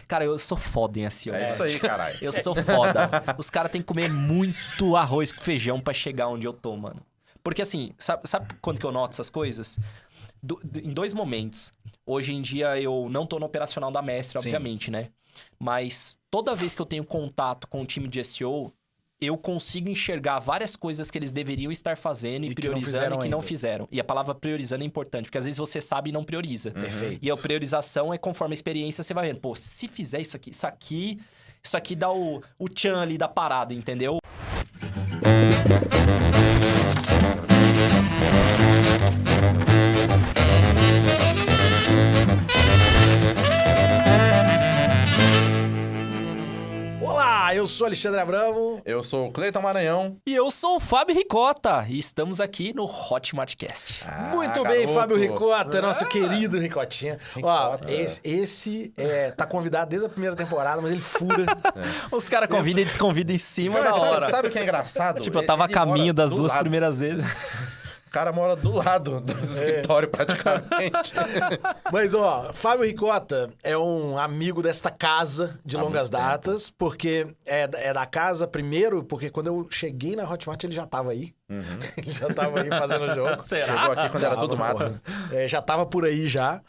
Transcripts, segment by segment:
Cara, eu sou foda em SEO. É isso aí, caralho. Eu sou foda. Os caras têm que comer muito arroz com feijão pra chegar onde eu tô, mano. Porque assim, sabe quando que eu noto essas coisas? Em 2 momentos. Hoje em dia eu não tô no operacional da Mestre, obviamente, né? Mas toda vez que eu tenho contato com o time de SEO, eu consigo enxergar várias coisas que eles deveriam estar fazendo e priorizando e que não fizeram. E a palavra priorizando é importante, porque às vezes você sabe e não prioriza. Perfeito. E a priorização é conforme a experiência, você vai vendo. Pô, se fizer isso aqui dá o tchan ali da parada, entendeu? Olá, eu sou Alexandre Abramo. Eu sou o Cleiton Maranhão. E eu sou o Fábio Ricota. E estamos aqui no Hotmartcast. Muito bem, Fábio Ricota, nosso querido Ricotinha. Ó, esse tá convidado desde a primeira temporada, mas ele fura. Os caras convidam e desconvidam em cima da hora. Sabe o que é engraçado? Tipo, eu tava a caminho das 2 primeiras vezes. O cara mora do lado do escritório, praticamente. Mas, ó, Fábio Ricota é um amigo desta casa de longas datas, porque é da casa, primeiro, porque quando eu cheguei na Hotmart, ele já tava aí. Ele já tava aí fazendo o jogo. Será? Chegou aqui quando era tudo mato. Já tava por aí já.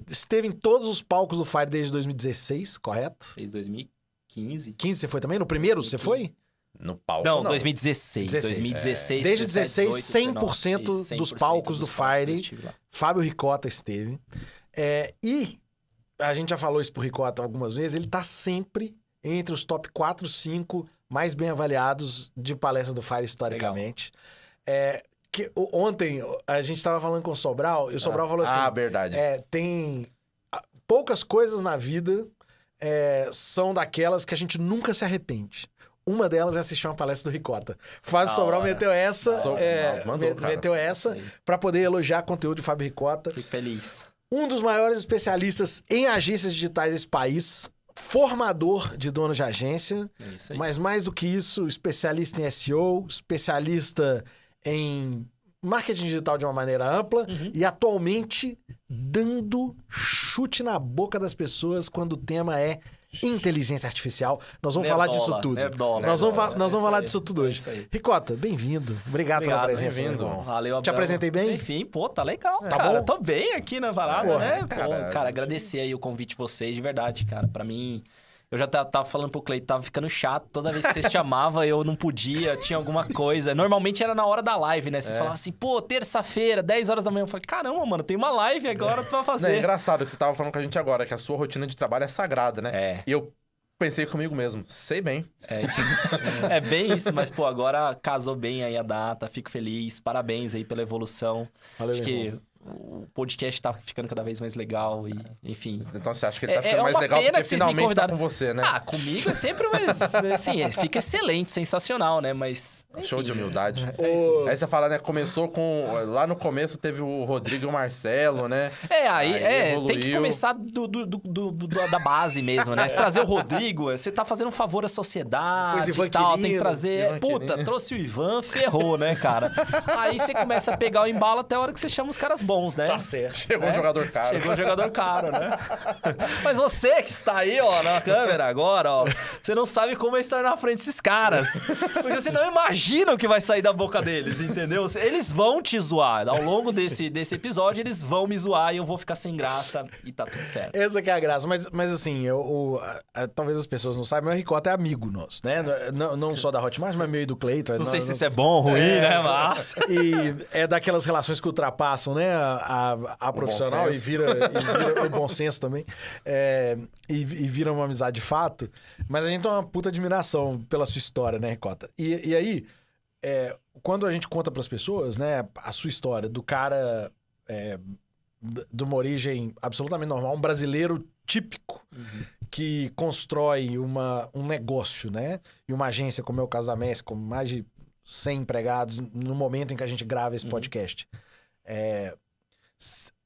Esteve em todos os palcos do Fire desde 2016, correto? Fez 2015. 15 você foi também? No primeiro 2015. Você foi? No palco, não. 2016. 2016. Desde 16, 100% dos palcos do Fire, Fábio Ricota esteve. E a gente já falou isso pro Ricota algumas vezes, ele tá sempre entre os top 4, 5 mais bem avaliados de palestra do Fire historicamente. Ontem a gente tava falando com o Sobral, e o Sobral falou assim... verdade. Tem poucas coisas na vida são daquelas que a gente nunca se arrepende. Uma delas é assistir uma palestra do Ricota. Fábio Sobral meteu essa, meteu essa pra poder elogiar o conteúdo de Fábio Ricota. Fico feliz. Um dos maiores especialistas em agências digitais desse país, formador de donos de agência, mas mais do que isso, especialista em SEO, especialista em marketing digital de uma maneira ampla e atualmente dando chute na boca das pessoas quando o tema é inteligência artificial. Nós vamos falar disso tudo. Nós vamos falar disso tudo hoje. Ricota, bem-vindo. Obrigado pela presença. Bem-vindo. Valeu, te apresentei bem? Enfim, pô, tá legal, tá cara. Bom? Tô bem aqui na parada, né? Cara, agradecer aí o convite de vocês, de verdade, cara. Pra mim... Eu já tava falando pro Cleiton, tava ficando chato. Toda vez que vocês chamavam, eu não podia, tinha alguma coisa. Normalmente era na hora da live, né? Vocês falavam assim, pô, terça-feira, 10 horas da manhã. Eu falei, caramba, mano, tem uma live agora pra fazer. Não, é engraçado que você tava falando com a gente agora, que a sua rotina de trabalho é sagrada, né? E eu pensei comigo mesmo, sei bem. É bem isso, mas, pô, agora casou bem aí a data, fico feliz. Parabéns aí pela evolução. Valeu, acho que o podcast tá ficando cada vez mais legal e, enfim... Então você acha que ele tá ficando mais legal porque finalmente tá com você, né? Comigo é sempre mais... assim, fica excelente, sensacional, né? Mas... enfim. Show de humildade. Aí você fala, né? Começou com... Lá no começo teve o Rodrigo e o Marcelo, né? Tem que começar da base mesmo, né? Se trazer o Rodrigo, você tá fazendo um favor à sociedade e tal. Tem que trazer... Puta, trouxe o Ivan, ferrou, né, cara? Aí você começa a pegar o embalo até a hora que você chama os caras bons, né? Tá certo. Chegou um jogador caro. Chegou um jogador caro, né? Mas você que está aí, ó, na câmera agora, ó, você não sabe como é estar na frente desses caras. Porque você não imagina o que vai sair da boca deles, entendeu? Eles vão te zoar. Ao longo desse episódio, eles vão me zoar e eu vou ficar sem graça e tá tudo certo. Essa que é a graça. Mas assim, talvez as pessoas não saibam, mas o Ricota é amigo nosso, né? Não só da Hotmart, mas meio do Cleiton. Não sei se isso é bom ou ruim, né? Mas... E é daquelas relações que ultrapassam, né? A profissional e vira o bom senso também. E vira uma amizade de fato. Mas a gente tem uma puta admiração pela sua história, né, Ricota? E aí, quando a gente conta pras pessoas, né, a sua história do cara de uma origem absolutamente normal, um brasileiro típico que constrói um negócio, né? E uma agência, como é o caso da Messi, com mais de 100 empregados no momento em que a gente grava esse podcast.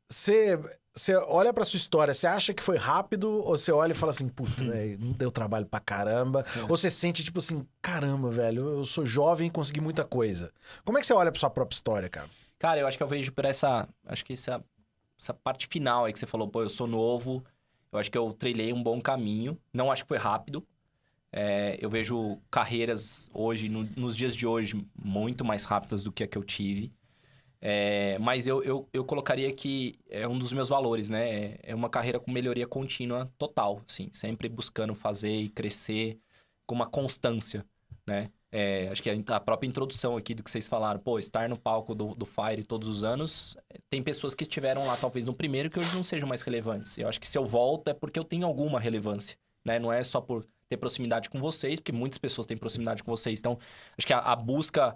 Você olha pra sua história, você acha que foi rápido ou você olha e fala assim, puta, velho, não deu trabalho pra caramba? Ou você sente tipo assim, caramba, velho, eu sou jovem e consegui muita coisa. Como é que você olha pra sua própria história, cara? Cara, eu acho que eu vejo por essa parte final aí que você falou, pô, eu sou novo, Eu acho que eu trilhei um bom caminho. Não acho que foi rápido. Eu vejo carreiras hoje, nos dias de hoje, muito mais rápidas do que a que eu tive. Mas eu colocaria que é um dos meus valores, né? É uma carreira com melhoria contínua total, assim. Sempre buscando fazer e crescer com uma constância, né? Acho que a própria introdução aqui do que vocês falaram, pô, estar no palco do Fire todos os anos, tem pessoas que estiveram lá talvez no primeiro que hoje não sejam mais relevantes. Eu acho que se eu volto é porque eu tenho alguma relevância, né? Não é só por ter proximidade com vocês, porque muitas pessoas têm proximidade com vocês. Então, acho que a busca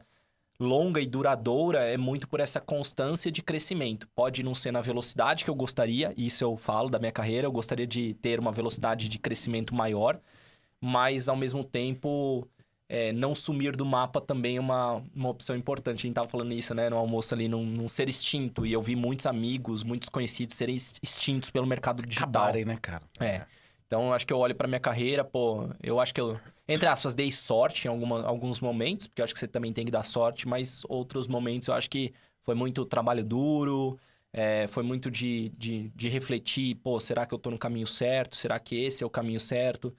longa e duradoura é muito por essa constância de crescimento. Pode não ser na velocidade que eu gostaria, isso eu falo da minha carreira, eu gostaria de ter uma velocidade de crescimento maior, mas ao mesmo tempo, não sumir do mapa também é uma opção importante. A gente tava falando isso, né, no almoço ali, não ser extinto, e eu vi muitos amigos, muitos conhecidos serem extintos pelo mercado digital. Acabarem, né, cara? Então, eu acho que eu olho pra minha carreira, pô, eu acho que eu, entre aspas, dei sorte em alguns momentos, porque eu acho que você também tem que dar sorte, mas outros momentos eu acho que foi muito trabalho duro, foi muito de refletir, pô, será que eu tô no caminho certo? Será que esse é o caminho certo?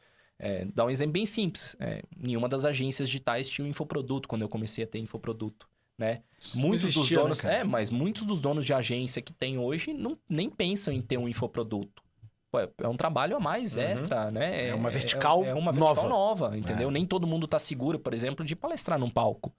Dá um exemplo bem simples. Nenhuma das agências digitais tinha um infoproduto quando eu comecei a ter infoproduto, né? Muitos dos donos, mas muitos dos donos de agência que tem hoje nem pensam em ter um infoproduto. É um trabalho a mais extra, né? É uma vertical nova, entendeu? Nem todo mundo tá seguro, por exemplo, de palestrar num palco.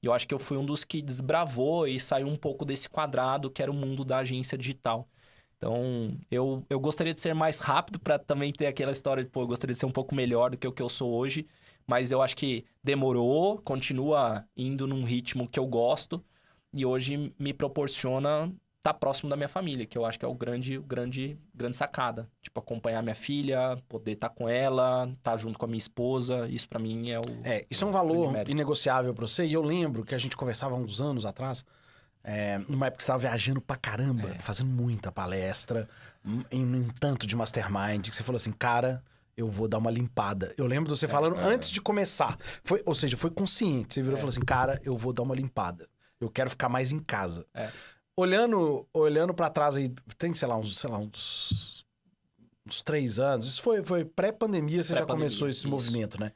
E eu acho que eu fui um dos que desbravou e saiu um pouco desse quadrado que era o mundo da agência digital. Então, eu gostaria de ser mais rápido para também ter aquela história de, pô, eu gostaria de ser um pouco melhor do que o que eu sou hoje. Mas eu acho que demorou, continua indo num ritmo que eu gosto. E hoje me proporciona estar próximo da minha família, que eu acho que é o grande sacada. Tipo, acompanhar minha filha, poder estar com ela, estar junto com a minha esposa. Isso para mim é o... isso é um valor inegociável para você. E eu lembro que a gente conversava há uns anos atrás... numa época que você estava viajando pra caramba, fazendo muita palestra, em um tanto de mastermind, que você falou assim, cara, eu vou dar uma limpada. Eu lembro de você falando antes de começar. Ou seja, foi consciente. Você virou e falou assim, cara, eu vou dar uma limpada. Eu quero ficar mais em casa. Olhando pra trás aí, tem, sei lá, uns 3 anos. Isso foi pré-pandemia, você já começou esse movimento, né?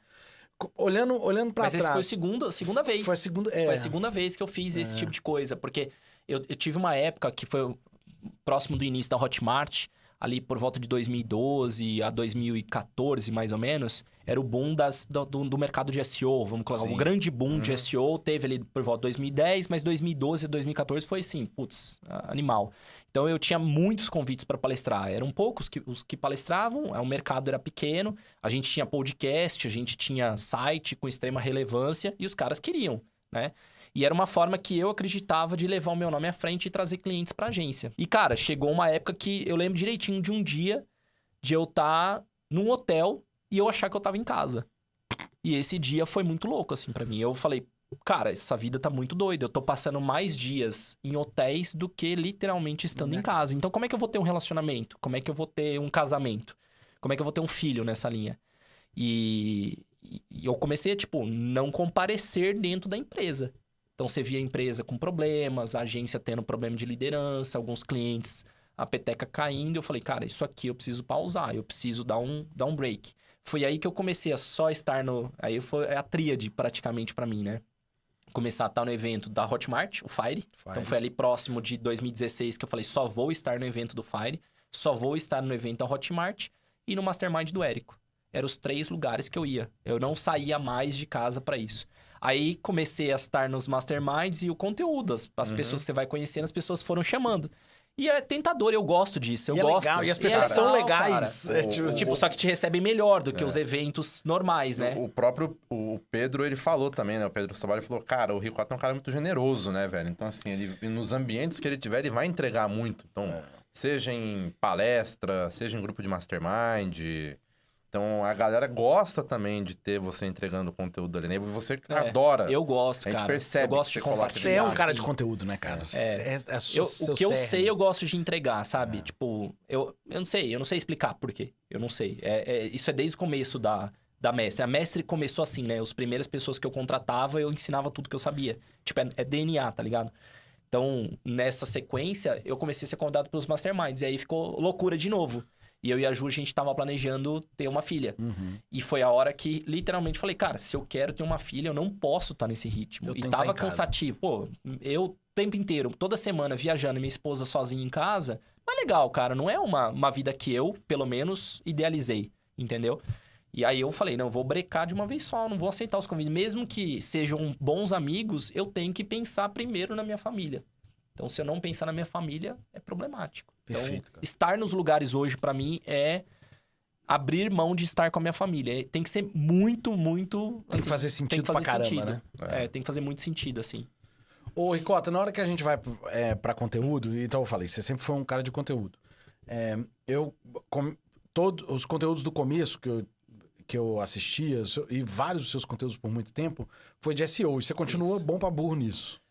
Olhando pra trás... Mas essa foi a segunda vez. Foi a segunda... Foi a segunda vez que eu fiz esse tipo de coisa. Porque eu tive uma época que foi próximo do início da Hotmart, ali por volta de 2012 a 2014, mais ou menos, era o boom do mercado de SEO. Vamos colocar, o grande boom de SEO teve ali por volta de 2010, mas 2012 a 2014 foi assim, putz, animal. Então, eu tinha muitos convites para palestrar. Eram poucos os que palestravam, o mercado era pequeno, a gente tinha podcast, a gente tinha site com extrema relevância e os caras queriam, né? E era uma forma que eu acreditava de levar o meu nome à frente e trazer clientes pra agência. E, cara, chegou uma época que eu lembro direitinho de um dia de eu estar num hotel e eu achar que eu tava em casa. E esse dia foi muito louco, assim, pra mim. Eu falei, cara, essa vida tá muito doida. Eu tô passando mais dias em hotéis do que literalmente estando em casa. Então, como é que eu vou ter um relacionamento? Como é que eu vou ter um casamento? Como é que eu vou ter um filho nessa linha? E eu comecei a, tipo, não comparecer dentro da empresa. Então, você via a empresa com problemas, a agência tendo problema de liderança, alguns clientes, a peteca caindo. Eu falei, cara, isso aqui eu preciso pausar, eu preciso dar um break. Foi aí que eu comecei a só estar no... Aí foi a tríade, praticamente, pra mim, né? Começar a estar no evento da Hotmart, o Fire. Então, foi ali próximo de 2016 que eu falei, só vou estar no evento do Fire, só vou estar no evento da Hotmart e no Mastermind do Érico. Eram os 3 lugares que eu ia. Eu não saía mais de casa pra isso. Aí comecei a estar nos masterminds e o conteúdo, as pessoas que você vai conhecendo, as pessoas foram chamando. E é tentador, eu gosto disso, eu gosto. Legal, e as pessoas são legais. Só que te recebem melhor do que os eventos normais, né? O próprio Pedro, ele falou também, né? O Pedro Sabalho falou, cara, o Rico é um cara muito generoso, né, velho? Então, assim, ele, nos ambientes que ele tiver, ele vai entregar muito. Então, seja em palestra, seja em grupo de mastermind... Então, a galera gosta também de ter você entregando conteúdo ali, né? Você adora. Eu gosto, cara. A gente percebe eu gosto que de compartilhar. Você é um cara de conteúdo, né, cara? O que eu sei, eu gosto de entregar, sabe? Tipo, eu não sei explicar por quê. Eu não sei. Isso é desde o começo da Mestre. A Mestre começou assim, né? As primeiras pessoas que eu contratava, eu ensinava tudo que eu sabia. Tipo, é DNA, tá ligado? Então, nessa sequência, eu comecei a ser convidado pelos masterminds. E aí ficou loucura de novo. E eu e a Ju, a gente tava planejando ter uma filha. E foi a hora que, literalmente, falei, cara, se eu quero ter uma filha, eu não posso estar nesse ritmo. Eu E tenho que tava estar em casa. cansativo. Pô, eu o tempo inteiro, toda semana, viajando e minha esposa sozinha em casa, não é legal, cara. Não é uma vida que eu, pelo menos, idealizei, entendeu? E aí eu falei, não, eu vou brecar de uma vez só, não vou aceitar os convites. Mesmo que sejam bons amigos, eu tenho que pensar primeiro na minha família. Então, se eu não pensar na minha família, é problemático. Perfeito, Então, cara. estar nos lugares hoje, pra mim, é abrir mão de estar com a minha família. Tem que ser muito, muito... Tem que fazer sentido pra caramba, né? É, tem que fazer muito sentido, assim. Ô, Ricota, na hora que a gente vai pra conteúdo, então eu falei, você sempre foi um cara de conteúdo. Todos os conteúdos do começo que eu assistia, e vários dos seus conteúdos por muito tempo, foi de SEO. E você continua bom pra burro nisso.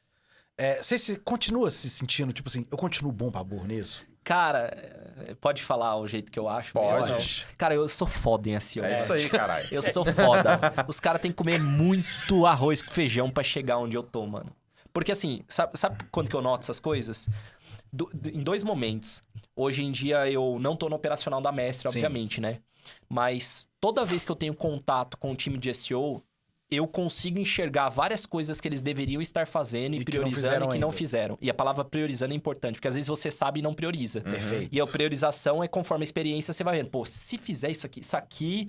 Você continua se sentindo, tipo assim, eu continuo bom pra burro nisso? Cara, pode falar o jeito que eu acho? Pode. Não. Cara, eu sou foda em SEO. É isso aí, caralho. Eu sou foda. Os caras têm que comer muito arroz com feijão pra chegar onde eu tô, mano. Porque assim, sabe quando que eu noto essas coisas? Em dois momentos. Hoje em dia eu não tô no operacional da Mestre, obviamente, né? Mas toda vez que eu tenho contato com o time de SEO, eu consigo enxergar várias coisas que eles deveriam estar fazendo e priorizando e que não fizeram. E a palavra priorizando é importante, porque às vezes você sabe e não prioriza. Perfeito. E a priorização é conforme a experiência, você vai vendo. Pô, se fizer isso aqui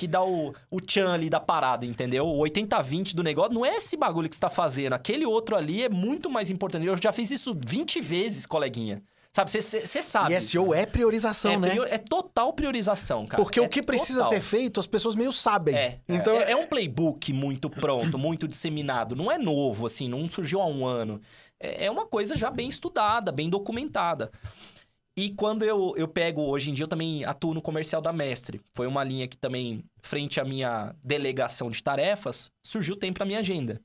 dá o tchan ali da parada, entendeu? O 80-20 do negócio não é esse bagulho que você tá fazendo. Aquele outro ali é muito mais importante. Eu já fiz isso 20 vezes, coleguinha. Sabe, você sabe. E SEO é priorização, né? É total priorização, cara. Porque o que precisa ser feito, as pessoas meio sabem. Então, é um playbook muito pronto, muito disseminado. Não é novo, assim, não surgiu há um ano. É uma coisa já bem estudada, bem documentada. E quando eu pego, hoje em dia, eu também atuo no comercial da Mestre. Foi uma linha que também, frente à minha delegação de tarefas, surgiu tempo na minha agenda.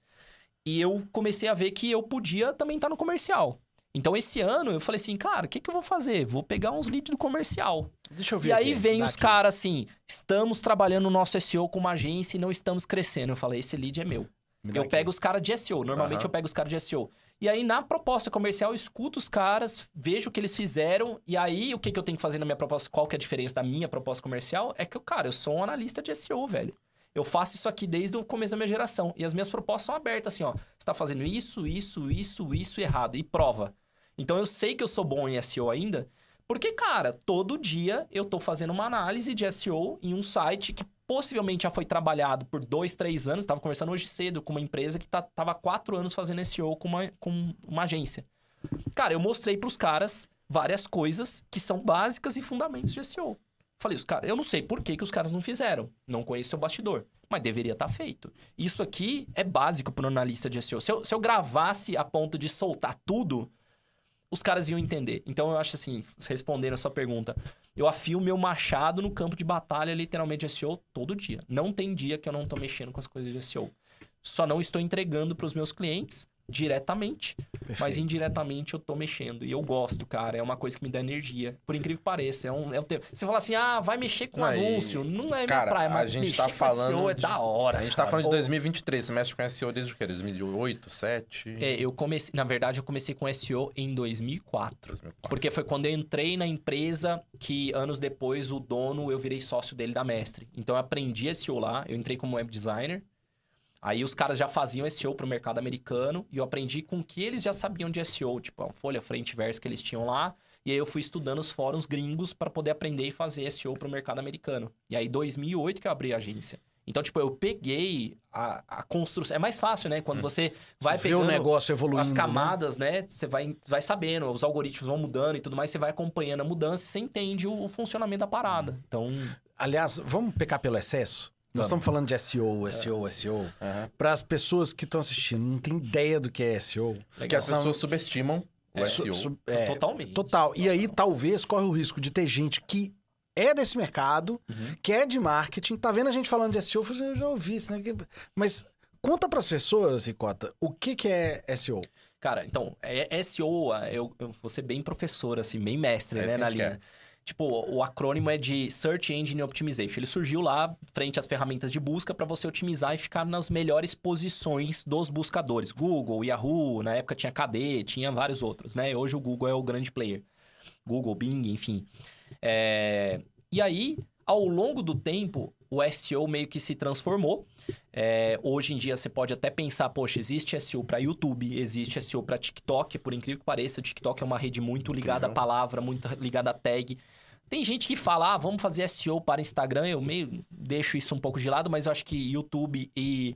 E eu comecei a ver que eu podia também estar no comercial. Então, esse ano, eu falei assim, cara, o que eu vou fazer? Vou pegar uns leads do comercial. Deixa eu ver. E aí aqui, vem os caras assim, estamos trabalhando no nosso SEO com uma agência e não estamos crescendo. Eu falei, esse lead é meu. Eu pego os caras de SEO, normalmente eu pego os caras de SEO. E aí, na proposta comercial, eu escuto os caras, vejo o que eles fizeram, e aí, o que eu tenho que fazer na minha proposta, qual que é a diferença da minha proposta comercial? É que, cara, eu sou um analista de SEO, velho. Eu faço isso aqui desde o começo da minha geração. E as minhas propostas são abertas, assim, ó. Você tá fazendo isso errado. E prova. Então, eu sei que eu sou bom em SEO ainda, porque, cara, todo dia eu tô fazendo uma análise de SEO em um site que possivelmente já foi trabalhado por 2, 3 anos. Tava conversando hoje cedo com uma empresa que tava há 4 anos fazendo SEO com uma agência. Cara, eu mostrei pros caras várias coisas que são básicas e fundamentos de SEO. Falei, eu não sei por que os caras não fizeram. Não conheço o bastidor. Mas deveria estar feito. Isso aqui é básico para um analista de SEO. Se eu gravasse a ponto de soltar tudo, os caras iam entender. Então, eu acho assim, respondendo a sua pergunta, eu afio meu machado no campo de batalha, literalmente, de SEO todo dia. Não tem dia que eu não tô mexendo com as coisas de SEO. Só não estou entregando para os meus clientes diretamente, mas indiretamente eu tô mexendo. E eu gosto, cara. É uma coisa que me dá energia. Por incrível que pareça. É um tempo. Você fala assim, vai mexer com anúncio. Não é minha praia, mas a gente mexer tá com falando SEO é da hora. A gente tá falando de 2023. Você mexe com SEO desde o quê? 2008, 2007? Eu comecei... Na verdade, eu comecei com SEO em 2004. Porque foi quando eu entrei na empresa que, anos depois, o dono, eu virei sócio dele da Mestre. Então, eu aprendi SEO lá. Eu entrei como web designer. Aí os caras já faziam SEO pro mercado americano e eu aprendi com o que eles já sabiam de SEO, tipo a folha frente e verso que eles tinham lá. E aí eu fui estudando os fóruns gringos para poder aprender e fazer SEO pro mercado americano. E aí 2008 que eu abri a agência. Então, tipo, eu peguei a construção... É mais fácil, né? Quando você vai pegando... o negócio evoluindo, as camadas, né? Você vai sabendo, os algoritmos vão mudando e tudo mais, você vai acompanhando a mudança e você entende o funcionamento da parada. Então... Aliás, vamos pecar pelo excesso? Nós estamos falando de SEO. Para as pessoas que estão assistindo, não tem ideia do que é SEO. Porque as pessoas subestimam o SEO. Totalmente. Total. E aí, talvez, corre o risco de ter gente que é desse mercado, que é de marketing, tá vendo a gente falando de SEO, eu já ouvi isso, né? Mas conta para as pessoas, Ricota, o que é SEO? Cara, então, SEO, eu vou ser bem professor, assim, bem mestre, né, na linha. Tipo, o acrônimo é de Search Engine Optimization. Ele surgiu lá, frente às ferramentas de busca, para você otimizar e ficar nas melhores posições dos buscadores. Google, Yahoo, na época tinha KD, tinha vários outros, né? Hoje o Google é o grande player. Google, Bing, enfim. E aí, ao longo do tempo, o SEO meio que se transformou. Hoje em dia, você pode até pensar, poxa, existe SEO para YouTube, existe SEO para TikTok, por incrível que pareça, o TikTok é uma rede muito ligada à palavra, muito ligada à tag. Tem gente que fala, vamos fazer SEO para Instagram, eu meio deixo isso um pouco de lado, mas eu acho que YouTube e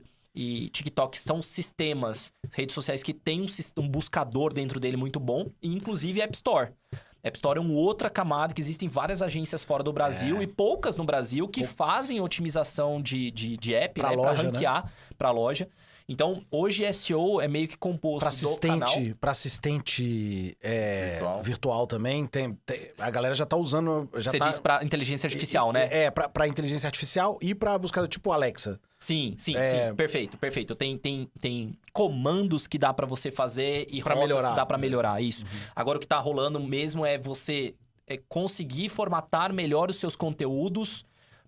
TikTok são sistemas, redes sociais que têm um buscador dentro dele muito bom, e inclusive App Store. App Store é uma outra camada, que existem várias agências fora do Brasil e poucas no Brasil que fazem otimização de app, pra né? loja, para ranquear para loja. Então, hoje SEO é meio que composto do canal. Para assistente virtual também, a galera já tá usando... Você diz para inteligência artificial, né? Para inteligência artificial e para buscador tipo Alexa. Sim. Perfeito. Tem comandos que dá para você fazer e pra rotas melhorar. que dá para melhorar, isso. Agora, o que tá rolando mesmo é você conseguir formatar melhor os seus conteúdos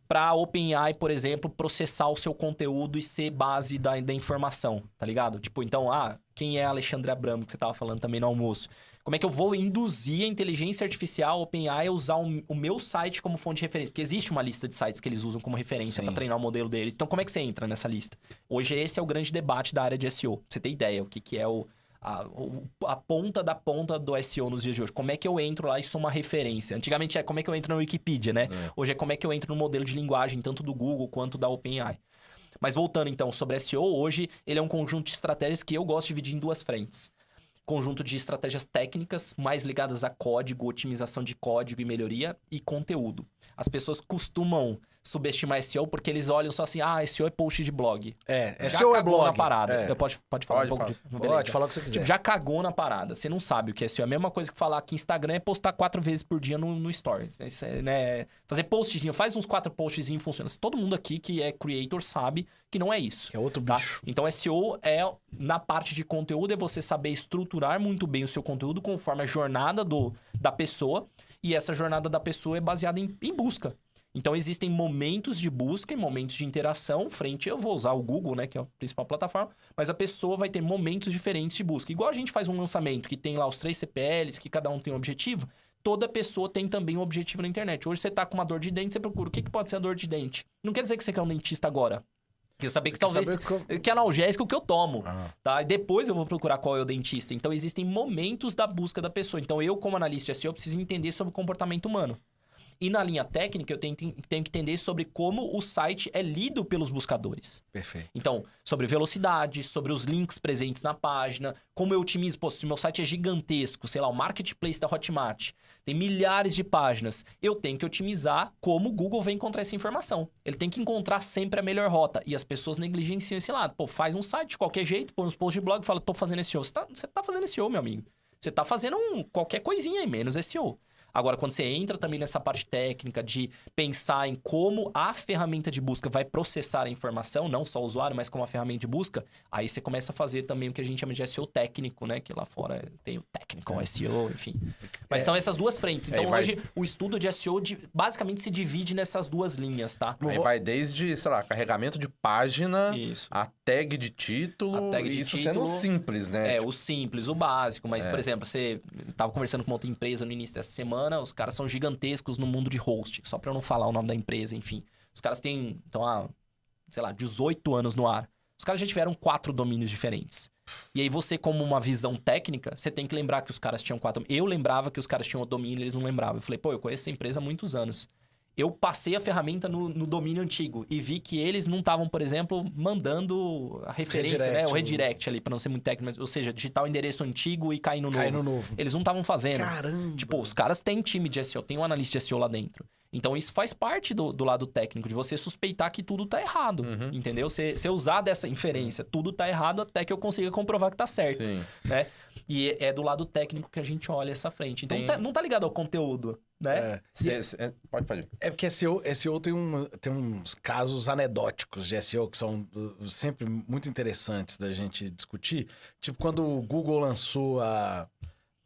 para OpenAI, por exemplo, processar o seu conteúdo e ser base da informação, tá ligado? Tipo, então, quem é Alexandre Abramo, que você tava falando também no almoço? Como é que eu vou induzir a inteligência artificial, OpenAI, a usar o meu site como fonte de referência? Porque existe uma lista de sites que eles usam como referência para treinar o modelo deles. Então, como é que você entra nessa lista? Hoje, esse é o grande debate da área de SEO. Pra você ter ideia, o que é a ponta da ponta do SEO nos dias de hoje. Como é que eu entro lá e sou uma referência? Antigamente como é que eu entro na Wikipedia, né? Hoje é como é que eu entro no modelo de linguagem, tanto do Google quanto da OpenAI. Mas voltando então sobre SEO, hoje ele é um conjunto de estratégias que eu gosto de dividir em duas frentes. Conjunto de estratégias técnicas, mais ligadas a código, otimização de código e melhoria, e conteúdo. As pessoas costumam subestimar SEO porque eles olham só assim, SEO é post de blog. SEO é blog. Na parada. Pode falar um pouco de... Beleza. Pode falar o que você quiser. Tipo, já cagou na parada. Você não sabe o que é SEO. É a mesma coisa que falar que Instagram é postar 4 vezes por dia no Stories. Né? Fazer postzinho, faz uns 4 postzinhos e funciona. Todo mundo aqui que é creator sabe que não é isso. Que é outro bicho. Então, SEO na parte de conteúdo, é você saber estruturar muito bem o seu conteúdo conforme a jornada da pessoa. E essa jornada da pessoa é baseada em busca. Então, existem momentos de busca e momentos de interação eu vou usar o Google, né, que é a principal plataforma, mas a pessoa vai ter momentos diferentes de busca. Igual a gente faz um lançamento que tem lá os 3 CPLs, que cada um tem um objetivo, toda pessoa tem também um objetivo na internet. Hoje você tá com uma dor de dente, você procura o que pode ser a dor de dente. Não quer dizer que você quer um dentista agora. Quer saber que talvez... Que analgésico que eu tomo, tá? E depois eu vou procurar qual é o dentista. Então, existem momentos da busca da pessoa. Então, eu, como analista de SEO, preciso entender sobre o comportamento humano. E na linha técnica, eu tenho que entender sobre como o site é lido pelos buscadores. Perfeito. Então, sobre velocidade, sobre os links presentes na página, como eu otimizo. Pô, se o meu site é gigantesco, sei lá, o marketplace da Hotmart, tem milhares de páginas, eu tenho que otimizar como o Google vai encontrar essa informação. Ele tem que encontrar sempre a melhor rota. E as pessoas negligenciam esse lado. Pô, faz um site de qualquer jeito, põe uns posts de blog e fala, tô fazendo SEO. Você tá fazendo SEO, meu amigo. Você tá fazendo qualquer coisinha aí, menos SEO. Agora, quando você entra também nessa parte técnica de pensar em como a ferramenta de busca vai processar a informação, não só o usuário, mas como a ferramenta de busca, aí você começa a fazer também o que a gente chama de SEO técnico, né? Que lá fora tem o technical SEO, enfim. Mas são essas duas frentes. Então, hoje, o estudo de SEO basicamente se divide nessas duas linhas, tá? Aí vai desde, sei lá, carregamento de página, a tag de título, isso sendo simples, né? O simples, o básico. Mas, por exemplo, você tava conversando com uma outra empresa no início dessa semana, os caras são gigantescos no mundo de host, só pra eu não falar o nome da empresa, enfim. Os caras têm, há, 18 anos no ar. Os caras já tiveram 4 domínios diferentes. E aí você, como uma visão técnica, você tem que lembrar que os caras tinham 4... Eu lembrava que os caras tinham o domínio e eles não lembravam. Eu falei, eu conheço essa empresa há muitos anos. Eu passei a ferramenta no domínio antigo e vi que eles não estavam, por exemplo, mandando a referência, né? O redirect ali, para não ser muito técnico. Ou seja, digitar o endereço antigo e cair no novo. Eles não estavam fazendo. Caramba! Tipo, os caras têm time de SEO, tem um analista de SEO lá dentro. Então, isso faz parte do lado técnico, de você suspeitar que tudo tá errado, entendeu? Você usar dessa inferência, tudo tá errado até que eu consiga comprovar que tá certo, né? E é do lado técnico que a gente olha essa frente. Então, não tá ligado ao conteúdo, né? Pode. É porque SEO tem uns casos anedóticos de SEO que são sempre muito interessantes da gente discutir. Tipo, quando o Google lançou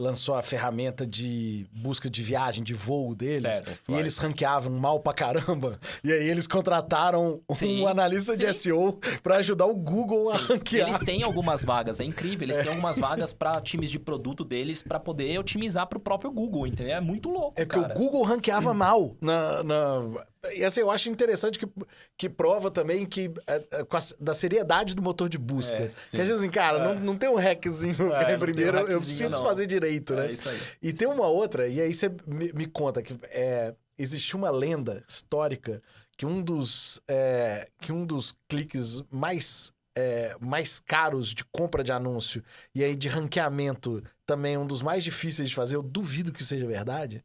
lançou a ferramenta de busca de viagem, de voo deles. Certo, e eles ranqueavam mal pra caramba. E aí eles contrataram um analista de SEO pra ajudar o Google a ranquear. Eles têm algumas vagas, é incrível. Eles têm algumas vagas pra times de produto deles pra poder otimizar pro próprio Google, entendeu? É muito louco, porque o Google ranqueava mal E assim, eu acho interessante que prova também que da seriedade do motor de busca. Que às vezes, assim, cara, não tem um hackzinho primeiro, eu preciso fazer direito, né? É isso aí. E tem uma outra, e aí você me conta que existe uma lenda histórica que um dos cliques mais caros de compra de anúncio e aí de ranqueamento também um dos mais difíceis de fazer, eu duvido que seja verdade.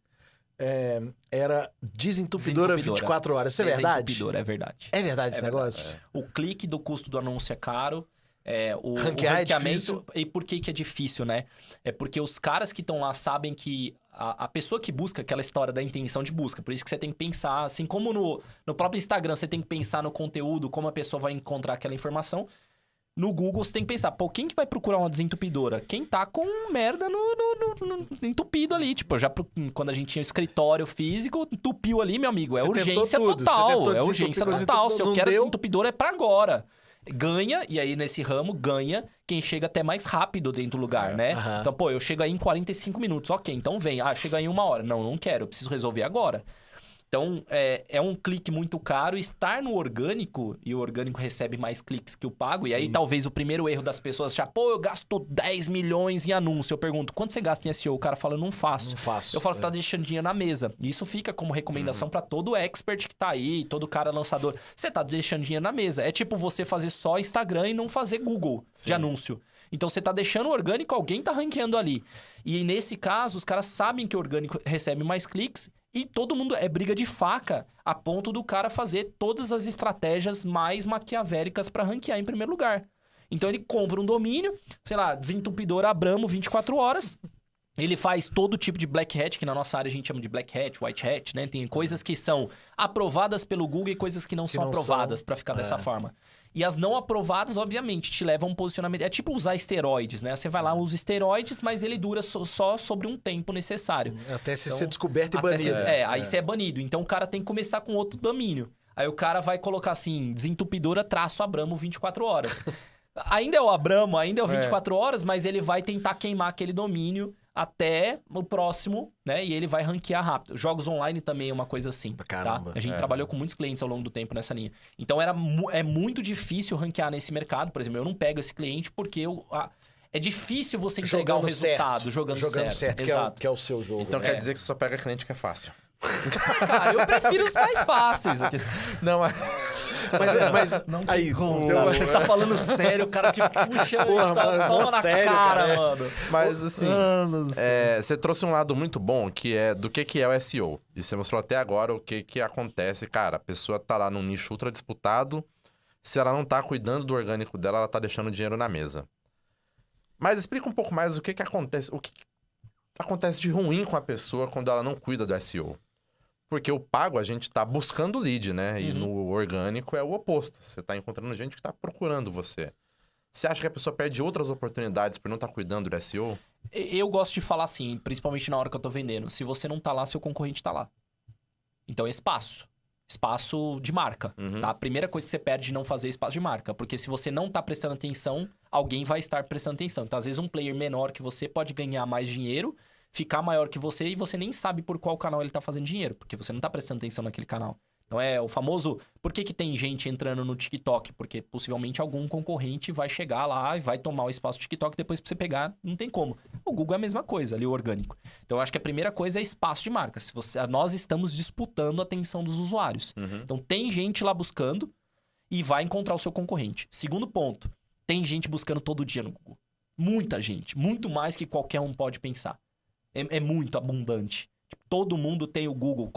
Era desentupidora 24 horas. Isso é verdade? Desentupidora, é verdade. É verdade esse negócio? O clique do custo do anúncio é caro. O ranqueamento é difícil. E por que é difícil, né? É porque os caras que estão lá sabem que a pessoa que busca aquela história da intenção de busca. Por isso que você tem que pensar, assim como no próprio Instagram, você tem que pensar no conteúdo, como a pessoa vai encontrar aquela informação. No Google, você tem que pensar, quem que vai procurar uma desentupidora? Quem tá com merda no entupido ali. Tipo, quando a gente tinha o escritório físico, entupiu ali, meu amigo. É urgência total. É urgência total. Se eu quero desentupidora, é pra agora. Ganha, e aí nesse ramo, ganha quem chega até mais rápido dentro do lugar, né? Então, eu chego aí em 45 minutos. Ok, então vem. Chega aí em 1 hora. Não quero. Eu preciso resolver agora. Então, é um clique muito caro. Estar no orgânico, e o orgânico recebe mais cliques que o pago. E aí, talvez, o primeiro erro das pessoas achar, eu gasto 10 milhões em anúncio. Eu pergunto, quanto você gasta em SEO? O cara fala, eu não faço. Não faço. Eu falo, você tá deixando dinheiro na mesa. E isso fica como recomendação pra todo expert que tá aí, todo cara lançador. Você tá deixando dinheiro na mesa. É tipo você fazer só Instagram e não fazer Google de anúncio. Então, você tá deixando o orgânico, alguém tá ranqueando ali. E nesse caso, os caras sabem que o orgânico recebe mais cliques. E todo mundo é briga de faca a ponto do cara fazer todas as estratégias mais maquiavélicas para ranquear em primeiro lugar. Então ele compra um domínio, sei lá, desentupidor Abramo 24 horas. Ele faz todo tipo de black hat, que na nossa área a gente chama de black hat, white hat, né? Tem coisas que são aprovadas pelo Google e coisas que não são aprovadas para ficar dessa forma. E as não aprovadas, obviamente, te levam a um posicionamento... É tipo usar esteroides, né? Você vai lá, usa esteroides, mas ele dura só sobre um tempo necessário. Até ser descoberto e banido. Aí você é banido. Então o cara tem que começar com outro domínio. Aí o cara vai colocar assim, desentupidora traço Abramo 24 horas. Ainda é o Abramo, ainda é o 24 horas, mas ele vai tentar queimar aquele domínio até o próximo, né? E ele vai ranquear rápido. Jogos online também é uma coisa assim, Caramba, tá? A gente trabalhou com muitos clientes ao longo do tempo nessa linha. Então é muito difícil ranquear nesse mercado. Por exemplo, eu não pego esse cliente porque é difícil você entregar um resultado jogando certo. Exato. Que é o seu jogo. Então quer dizer que você só pega cliente que é fácil. Cara, eu prefiro os mais fáceis aqui. Não, mas não aí, você tá falando sério, o cara te puxa toma na sério, cara, mano. Mas assim, você trouxe um lado muito bom, que é do que é o SEO. E você mostrou até agora o que acontece. Cara, a pessoa tá lá num nicho ultra disputado, se ela não tá cuidando do orgânico dela, ela tá deixando dinheiro na mesa. Mas explica um pouco mais o que acontece, o que acontece de ruim com a pessoa quando ela não cuida do SEO. Porque o pago, a gente tá buscando lead, né? E no orgânico é o oposto. Você tá encontrando gente que tá procurando você. Você acha que a pessoa perde outras oportunidades por não estar cuidando do SEO? Eu gosto de falar assim, principalmente na hora que eu tô vendendo. Se você não tá lá, seu concorrente tá lá. Então é espaço. Espaço de marca, tá? A primeira coisa que você perde de não fazer é espaço de marca. Porque se você não tá prestando atenção, alguém vai estar prestando atenção. Então, às vezes, um player menor que você pode ganhar mais dinheiro, ficar maior que você e você nem sabe por qual canal ele tá fazendo dinheiro. Porque você não tá prestando atenção naquele canal. Então, é o famoso... Por que tem gente entrando no TikTok? Porque possivelmente algum concorrente vai chegar lá e vai tomar o espaço do TikTok depois pra você pegar. Não tem como. O Google é a mesma coisa, ali o orgânico. Então, eu acho que a primeira coisa é espaço de marca. Nós estamos disputando a atenção dos usuários. Então, tem gente lá buscando e vai encontrar o seu concorrente. Segundo ponto, tem gente buscando todo dia no Google. Muita gente. Muito mais que qualquer um pode pensar. É muito abundante. Todo mundo tem o Google.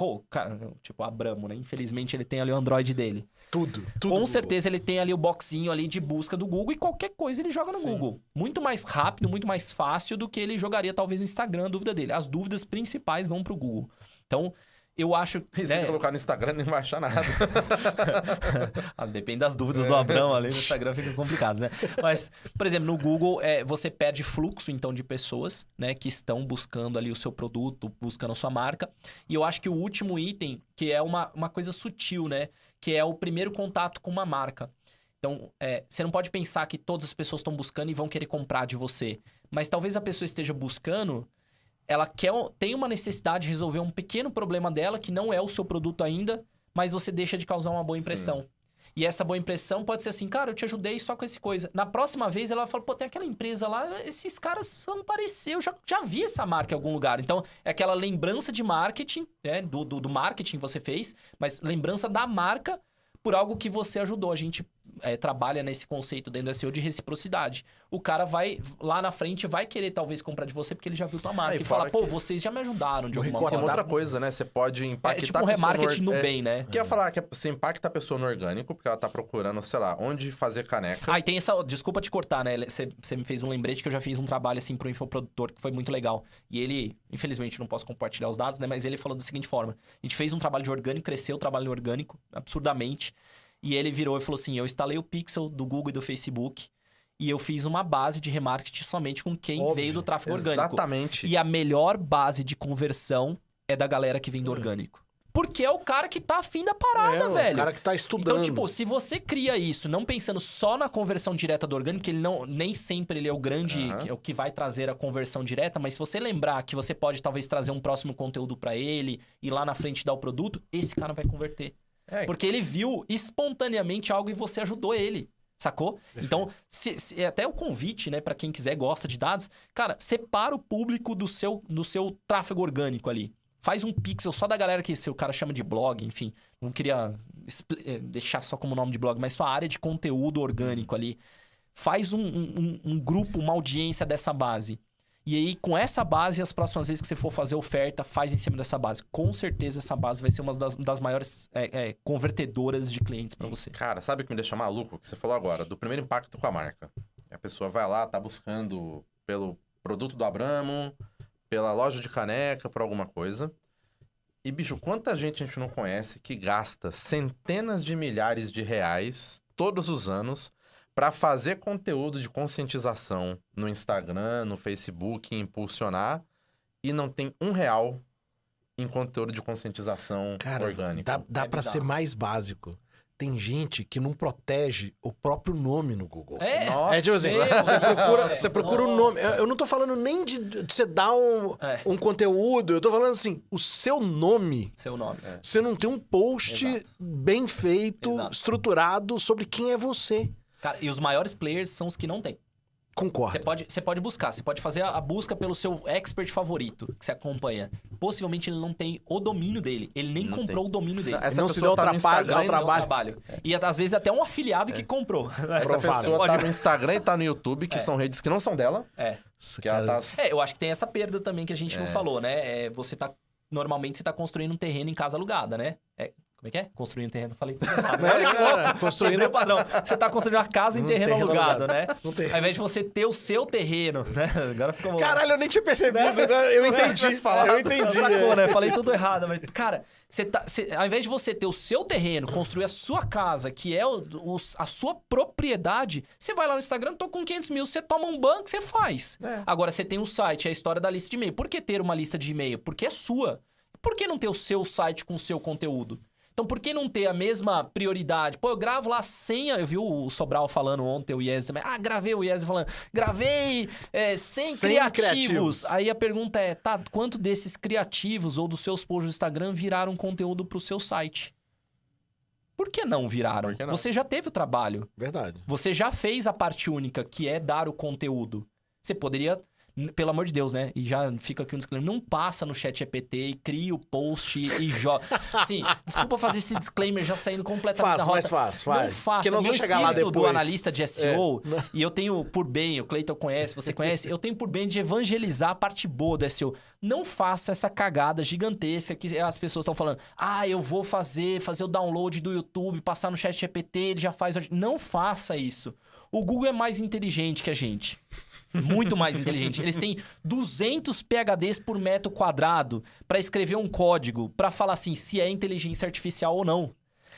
Tipo, Abramo, né? Infelizmente, ele tem ali o Android dele. Tudo. Com Google. certeza, ele tem ali o boxinho ali de busca do Google e qualquer coisa ele joga no Google. Muito mais rápido, muito mais fácil do que ele jogaria talvez no Instagram, a dúvida dele. As dúvidas principais vão pro Google. Então, eu acho... E se colocar no Instagram, não vai achar nada. Depende das dúvidas do Abrão ali, no Instagram fica complicado, né? Mas, por exemplo, no Google, você perde fluxo, então, de pessoas, né? Que estão buscando ali o seu produto, buscando a sua marca. E eu acho que o último item, que é uma coisa sutil, né? Que é o primeiro contato com uma marca. Então, você não pode pensar que todas as pessoas estão buscando e vão querer comprar de você. Mas talvez a pessoa esteja buscando... Ela tem uma necessidade de resolver um pequeno problema dela, que não é o seu produto ainda, mas você deixa de causar uma boa impressão. Sim. E essa boa impressão pode ser assim, cara, eu te ajudei só com essa coisa. Na próxima vez, ela fala, pô, tem aquela empresa lá, esses caras são parecidos, eu já vi essa marca em algum lugar. Então, é aquela lembrança de marketing, né, do marketing que você fez, mas lembrança da marca por algo que você ajudou. A gente trabalha nesse conceito dentro do SEO de reciprocidade. O cara vai, lá na frente, vai querer talvez comprar de você porque ele já viu tua marca. E fala, pô, vocês já me ajudaram de alguma forma. Tem outra coisa, né? Você pode impactar tipo um remarketing no bem, né? Quer falar que você impacta a pessoa no orgânico, porque ela tá procurando, sei lá, onde fazer caneca. E tem essa... Desculpa te cortar, né? Você me fez um lembrete que eu já fiz um trabalho, assim, pro infoprodutor que foi muito legal. E ele, infelizmente, não posso compartilhar os dados, né? Mas ele falou da seguinte forma. A gente fez um trabalho de orgânico, cresceu o trabalho orgânico, absurdamente. E ele virou e falou assim, eu instalei o Pixel do Google e do Facebook e eu fiz uma base de remarketing somente com quem veio do tráfego orgânico. Exatamente. E a melhor base de conversão é da galera que vem do orgânico. Porque é o cara que tá afim da parada, velho. É o cara que tá estudando. Então, tipo, se você cria isso não pensando só na conversão direta do orgânico, que ele nem sempre ele é o grande, é o que vai trazer a conversão direta, mas se você lembrar que você pode talvez trazer um próximo conteúdo pra ele e lá na frente dar o produto, esse cara vai converter. Porque ele viu espontaneamente algo e você ajudou ele, sacou? Perfeito. Então, até o convite, né, pra quem quiser, gosta de dados, cara, separa o público do seu tráfego orgânico ali. Faz um pixel só da galera que o cara chama de blog, enfim. Não queria deixar só como nome de blog, mas sua área de conteúdo orgânico ali. Faz um grupo, uma audiência dessa base. E aí, com essa base, as próximas vezes que você for fazer oferta, faz em cima dessa base. Com certeza, essa base vai ser uma das maiores convertedoras de clientes para você. Cara, sabe o que me deixa maluco? O que você falou agora, do primeiro impacto com a marca. A pessoa vai lá, tá buscando pelo produto do Abramo, pela loja de caneca, por alguma coisa. E, bicho, quanta gente a gente não conhece que gasta centenas de milhares de reais todos os anos para fazer conteúdo de conscientização no Instagram, no Facebook, impulsionar, e não tem R$1 em conteúdo de conscientização orgânico. Dá para ser mais básico. Tem gente que não protege o próprio nome no Google. Nossa, tipo assim, você procura o nome. Eu não tô falando nem de você dar um conteúdo. Eu tô falando assim, o seu nome. Seu nome. Você não tem um post bem feito, estruturado sobre quem é você. Cara, e os maiores players são os que não tem. Concordo. Você pode buscar, você pode fazer a busca pelo seu expert favorito que você acompanha. Possivelmente ele não tem o domínio dele. Ele nem comprou o domínio dele. Essa não se deu o trabalho. E às vezes até um afiliado que comprou. Essa pessoa tá no Instagram e tá no YouTube, que são redes que não são dela. Que ela tá... eu acho que tem essa perda também que a gente não falou, né? Normalmente você tá construindo um terreno em casa alugada, né? Como é que é? Construindo terreno. Falei tudo errado. Construindo o padrão. Você tá construindo uma casa em terreno alugado, né? Ao invés de você ter o seu terreno, né? Agora ficou... Caralho, eu nem tinha percebido, né? Eu entendi. Eu entendi. Sacou, né? Falei tudo errado. Mas, cara, ao invés de você ter o seu terreno, construir a sua casa, que é a sua propriedade, você vai lá no Instagram, tô com 500 mil, você toma um banco, você faz. Agora, você tem um site, é a história da lista de e-mail. Por que ter uma lista de e-mail? Porque é sua. Por que não ter o seu site com o seu conteúdo? Então, por que não ter a mesma prioridade? Pô, eu gravo lá 100... Eu vi o Sobral falando ontem, o Iese também. Gravei o Iese falando. Gravei 100 criativos. Aí a pergunta é, quanto desses criativos ou dos seus posts do Instagram viraram conteúdo pro seu site? Por que não viraram? Por que não? Você já teve o trabalho. Verdade. Você já fez a parte única, que é dar o conteúdo. Você poderia... Pelo amor de Deus, né? E já fica aqui um disclaimer. Não passa no ChatGPT e cria o post e joga. Sim, desculpa fazer esse disclaimer já saindo completamente da rota. Mas faz. Não faça. Porque nós vamos chegar lá depois. Do analista de SEO, e eu tenho por bem, o Cleiton conhece, você conhece, eu tenho por bem de evangelizar a parte boa do SEO. Não faça essa cagada gigantesca que as pessoas estão falando. Eu vou fazer o download do YouTube, passar no ChatGPT, ele já faz... Não faça isso. O Google é mais inteligente que a gente. Muito mais inteligente. Eles têm 200 PhDs por metro quadrado para escrever um código para falar assim se é inteligência artificial ou não.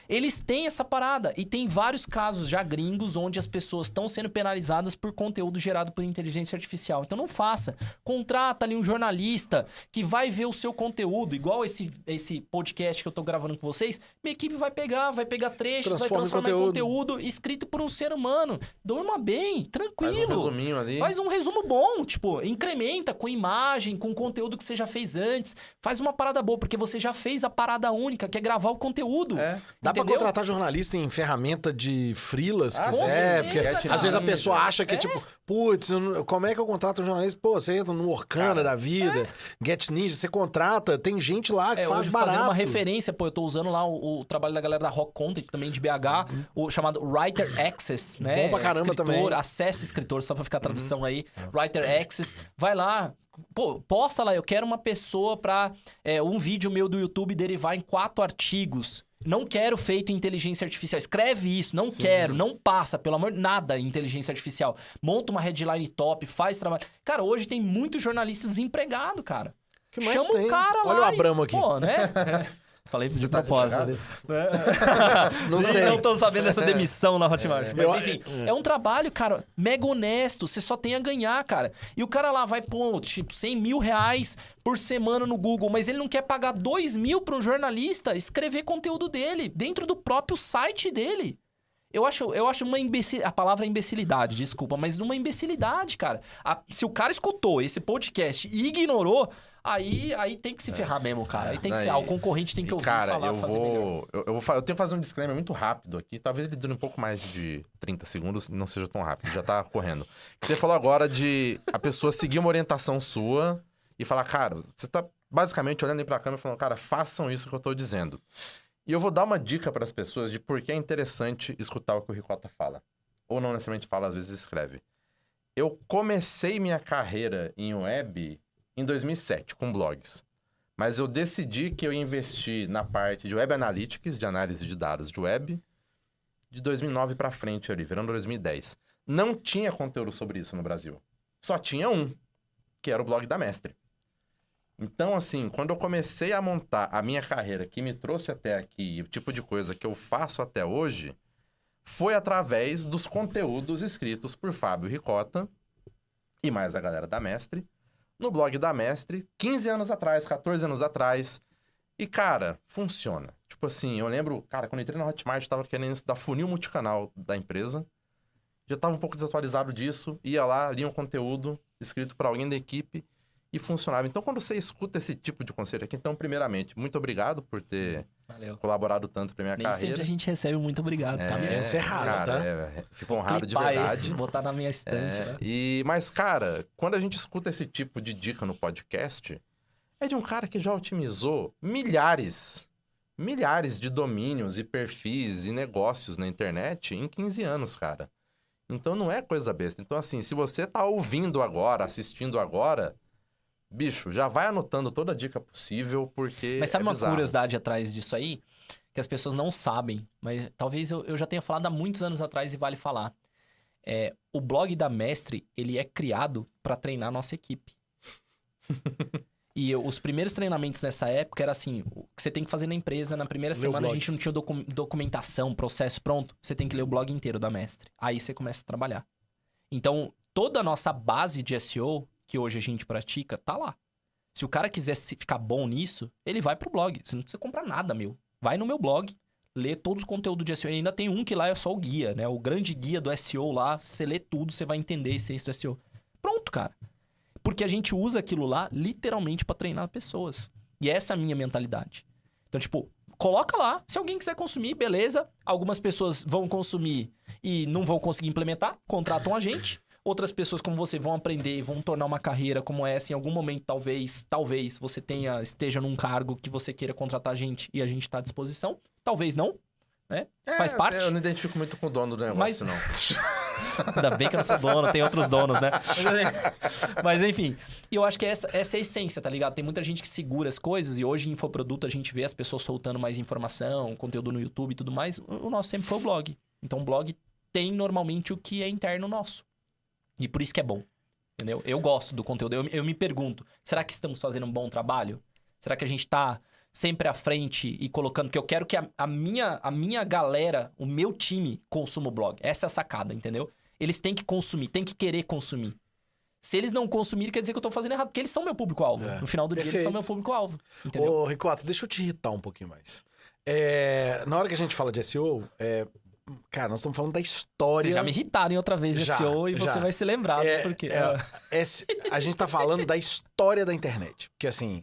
Eles têm essa parada. E tem vários casos já gringos onde as pessoas estão sendo penalizadas por conteúdo gerado por inteligência artificial. Então não faça. Contrata ali um jornalista que vai ver o seu conteúdo. Igual esse podcast que eu tô gravando com vocês. Minha equipe vai pegar trechos, vai transformar em conteúdo escrito por um ser humano. Durma bem, tranquilo. Faz um resuminho ali. Faz um resumo bom. Tipo, incrementa com imagem, com conteúdo que você já fez antes. Faz uma parada boa, porque você já fez a parada única, que é gravar o conteúdo. Dá pra contratar jornalista em ferramenta de freela, se quiser. Porque às vezes a pessoa acha que é tipo, putz, como é que eu contrato um jornalista? Pô, você entra no Orkana da vida, Get Ninja, você contrata, tem gente lá que faz barato. Fazendo uma referência, pô, eu tô usando lá o trabalho da galera da Rock Content, também de BH, o chamado Writer Access, né? Bom pra caramba também. Acesso escritor, só pra ficar a tradução aí. Writer Access, vai lá. Pô, posta lá, eu quero uma pessoa pra um vídeo meu do YouTube derivar em 4 artigos. Não quero feito em inteligência artificial. Escreve isso, não quero, não passa, pelo amor de nada, em inteligência artificial. Monta uma headline top, faz trabalho. Cara, hoje tem muito jornalista desempregado, cara. Que mais Chama tem? o cara lá. Olha o Abramo aqui. Pô, né? Falei de propósito. Não sei. Não tô sabendo dessa demissão na Hotmart. Mas enfim, é um trabalho, cara, mega honesto. Você só tem a ganhar, cara. E o cara lá vai pôr, tipo, 100 mil reais por semana no Google, mas ele não quer pagar 2 mil para um jornalista escrever conteúdo dele dentro do próprio site dele. Eu acho uma a palavra é imbecilidade, desculpa, mas uma imbecilidade, cara. Se o cara escutou esse podcast e ignorou, aí tem que se ferrar mesmo, cara. Aí tem que se ferrar. O concorrente tem que ouvir cara, falar, fazer melhor. Eu tenho que fazer um disclaimer muito rápido aqui. Talvez ele dure um pouco mais de 30 segundos e não seja tão rápido. Já tá correndo. Você falou agora de a pessoa seguir uma orientação sua e falar, cara, você tá basicamente olhando aí pra câmera e falando, cara, façam isso que eu tô dizendo. E eu vou dar uma dica para as pessoas de por que é interessante escutar o que o Ricota fala. Ou não necessariamente fala, às vezes escreve. Eu comecei minha carreira em web em 2007, com blogs. Mas eu decidi que eu ia investir na parte de Web Analytics, de análise de dados de web, de 2009 para frente ali, virando 2010. Não tinha conteúdo sobre isso no Brasil. Só tinha um, que era o blog da Mestre. Então, assim, quando eu comecei a montar a minha carreira, que me trouxe até aqui, o tipo de coisa que eu faço até hoje, foi através dos conteúdos escritos por Fábio Ricota e mais a galera da Mestre, no blog da Mestre, 15 anos atrás, 14 anos atrás. E, cara, funciona. Tipo assim, eu lembro, cara, quando eu entrei na Hotmart, eu tava querendo estudar funil multicanal da empresa. Já tava um pouco desatualizado disso, ia lá, lia um conteúdo escrito por alguém da equipe e funcionava. Então, quando você escuta esse tipo de conselho aqui, então, primeiramente, muito obrigado por ter colaborado tanto pra minha carreira. Nem sempre a gente recebe muito obrigado, sabe? Isso é raro, cara, tá? Fico honrado de verdade. Botar na minha estante, né? Mas, cara, quando a gente escuta esse tipo de dica no podcast, é de um cara que já otimizou milhares de domínios e perfis e negócios na internet em 15 anos, cara. Então, não é coisa besta. Então, assim, se você tá ouvindo agora, assistindo agora, bicho, já vai anotando toda a dica possível, porque Mas sabe uma bizarro. curiosidade atrás disso aí? Que as pessoas não sabem, mas talvez eu já tenha falado há muitos anos atrás e vale falar. O blog da Mestre, ele é criado para treinar a nossa equipe. E os primeiros treinamentos nessa época era assim, o que você tem que fazer na empresa, na primeira semana a gente não tinha documentação, processo pronto, você tem que ler o blog inteiro da Mestre. Aí você começa a trabalhar. Então, toda a nossa base de SEO, que hoje a gente pratica, tá lá. Se o cara quiser ficar bom nisso, ele vai pro blog. Você não precisa comprar nada, meu. Vai no meu blog, lê todos os conteúdos de SEO. E ainda tem um que lá é só o guia, né? O grande guia do SEO lá, você lê tudo, você vai entender a essência do SEO. Pronto, cara. Porque a gente usa aquilo lá literalmente pra treinar pessoas. E essa é a minha mentalidade. Então, tipo, coloca lá. Se alguém quiser consumir, beleza. Algumas pessoas vão consumir e não vão conseguir implementar, contratam a gente. Outras pessoas como você vão aprender e vão tornar uma carreira como essa. Em algum momento, talvez você esteja num cargo que você queira contratar a gente e a gente tá à disposição. Talvez não, né? Faz parte. Eu não identifico muito com o dono do negócio, não. Ainda bem que eu não sou dono, tem outros donos, né? Mas enfim, eu acho que essa é a essência, tá ligado? Tem muita gente que segura as coisas e hoje em infoproduto a gente vê as pessoas soltando mais informação, conteúdo no YouTube e tudo mais. O nosso sempre foi o blog. Então o blog tem normalmente o que é interno nosso. E por isso que é bom, entendeu? Eu gosto do conteúdo. Eu me pergunto, será que estamos fazendo um bom trabalho? Será que a gente tá sempre à frente e colocando... Porque eu quero que a minha galera, o meu time, consuma o blog. Essa é a sacada, entendeu? Eles têm que consumir, têm que querer consumir. Se eles não consumirem, quer dizer que eu tô fazendo errado. Porque eles são meu público-alvo. No final do dia, eles são meu público-alvo. Entendeu? Ô, Ricota, deixa eu te irritar um pouquinho mais. Na hora que a gente fala de SEO, cara, nós estamos falando da história... Vocês já me irritaram outra vez de SEO e você vai se lembrar. Porque... a gente tá falando da história da internet. Porque assim,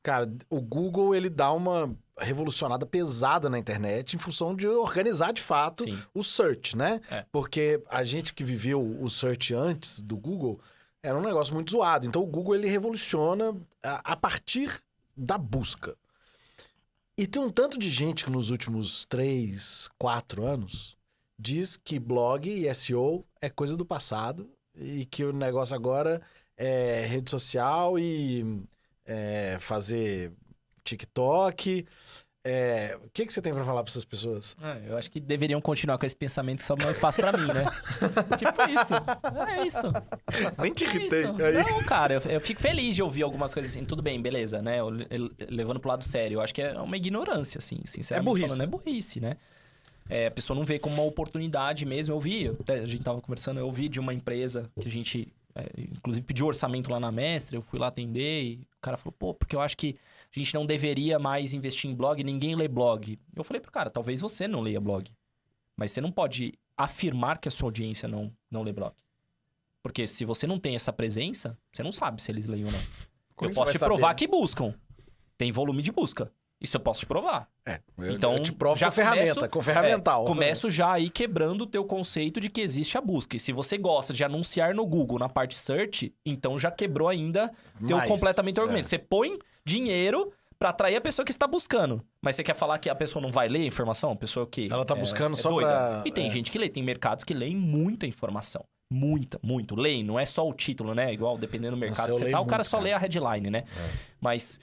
cara, o Google, ele dá uma revolucionada pesada na internet em função de organizar, de fato, o search, né? Porque a gente que viveu o search antes do Google era um negócio muito zoado. Então, o Google, ele revoluciona a partir da busca. E tem um tanto de gente que nos últimos 3, 4 anos diz que blog e SEO é coisa do passado e que o negócio agora é rede social e fazer TikTok. O que você tem pra falar pra essas pessoas? Eu acho que deveriam continuar com esse pensamento que só não há espaço pra mim, né? Tipo isso. É isso. Nem te irritei. Não, cara, eu fico feliz de ouvir algumas coisas assim. Tudo bem, beleza, né? Levando pro lado sério. Eu acho que é uma ignorância, assim, sinceramente. É burrice. Falando, é burrice, né? A pessoa não vê como uma oportunidade mesmo. Eu vi, a gente tava conversando, eu vi de uma empresa que a gente, inclusive, pediu orçamento lá na Mestre. Eu fui lá atender e o cara falou, pô, porque eu acho que a gente não deveria mais investir em blog, ninguém lê blog. Eu falei pro cara, talvez você não leia blog. Mas você não pode afirmar que a sua audiência não lê blog. Porque se você não tem essa presença, você não sabe se eles leem ou não. Como eu posso te provar saber? Que buscam. Tem volume de busca. Isso eu posso te provar. Então, eu te provo com ferramenta, com ferramental. Começo já aí quebrando o teu conceito de que existe a busca. E se você gosta de anunciar no Google, na parte search, então já quebrou ainda teu completamente argumento. Você põe dinheiro pra atrair a pessoa que está buscando. Mas você quer falar que a pessoa não vai ler a informação? A pessoa que ela tá buscando só doida. pra... E tem gente que lê. Tem mercados que leem muita informação. Muito. Leem, não é só o título, né? Igual, dependendo do mercado que você tá, o cara só lê a headline, né? Mas...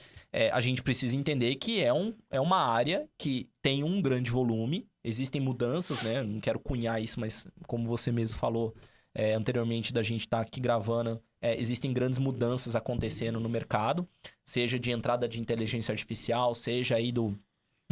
a gente precisa entender que é uma área que tem um grande volume, existem mudanças, né? Não quero cunhar isso, mas como você mesmo falou anteriormente da gente estar aqui gravando, existem grandes mudanças acontecendo no mercado, seja de entrada de inteligência artificial, seja aí do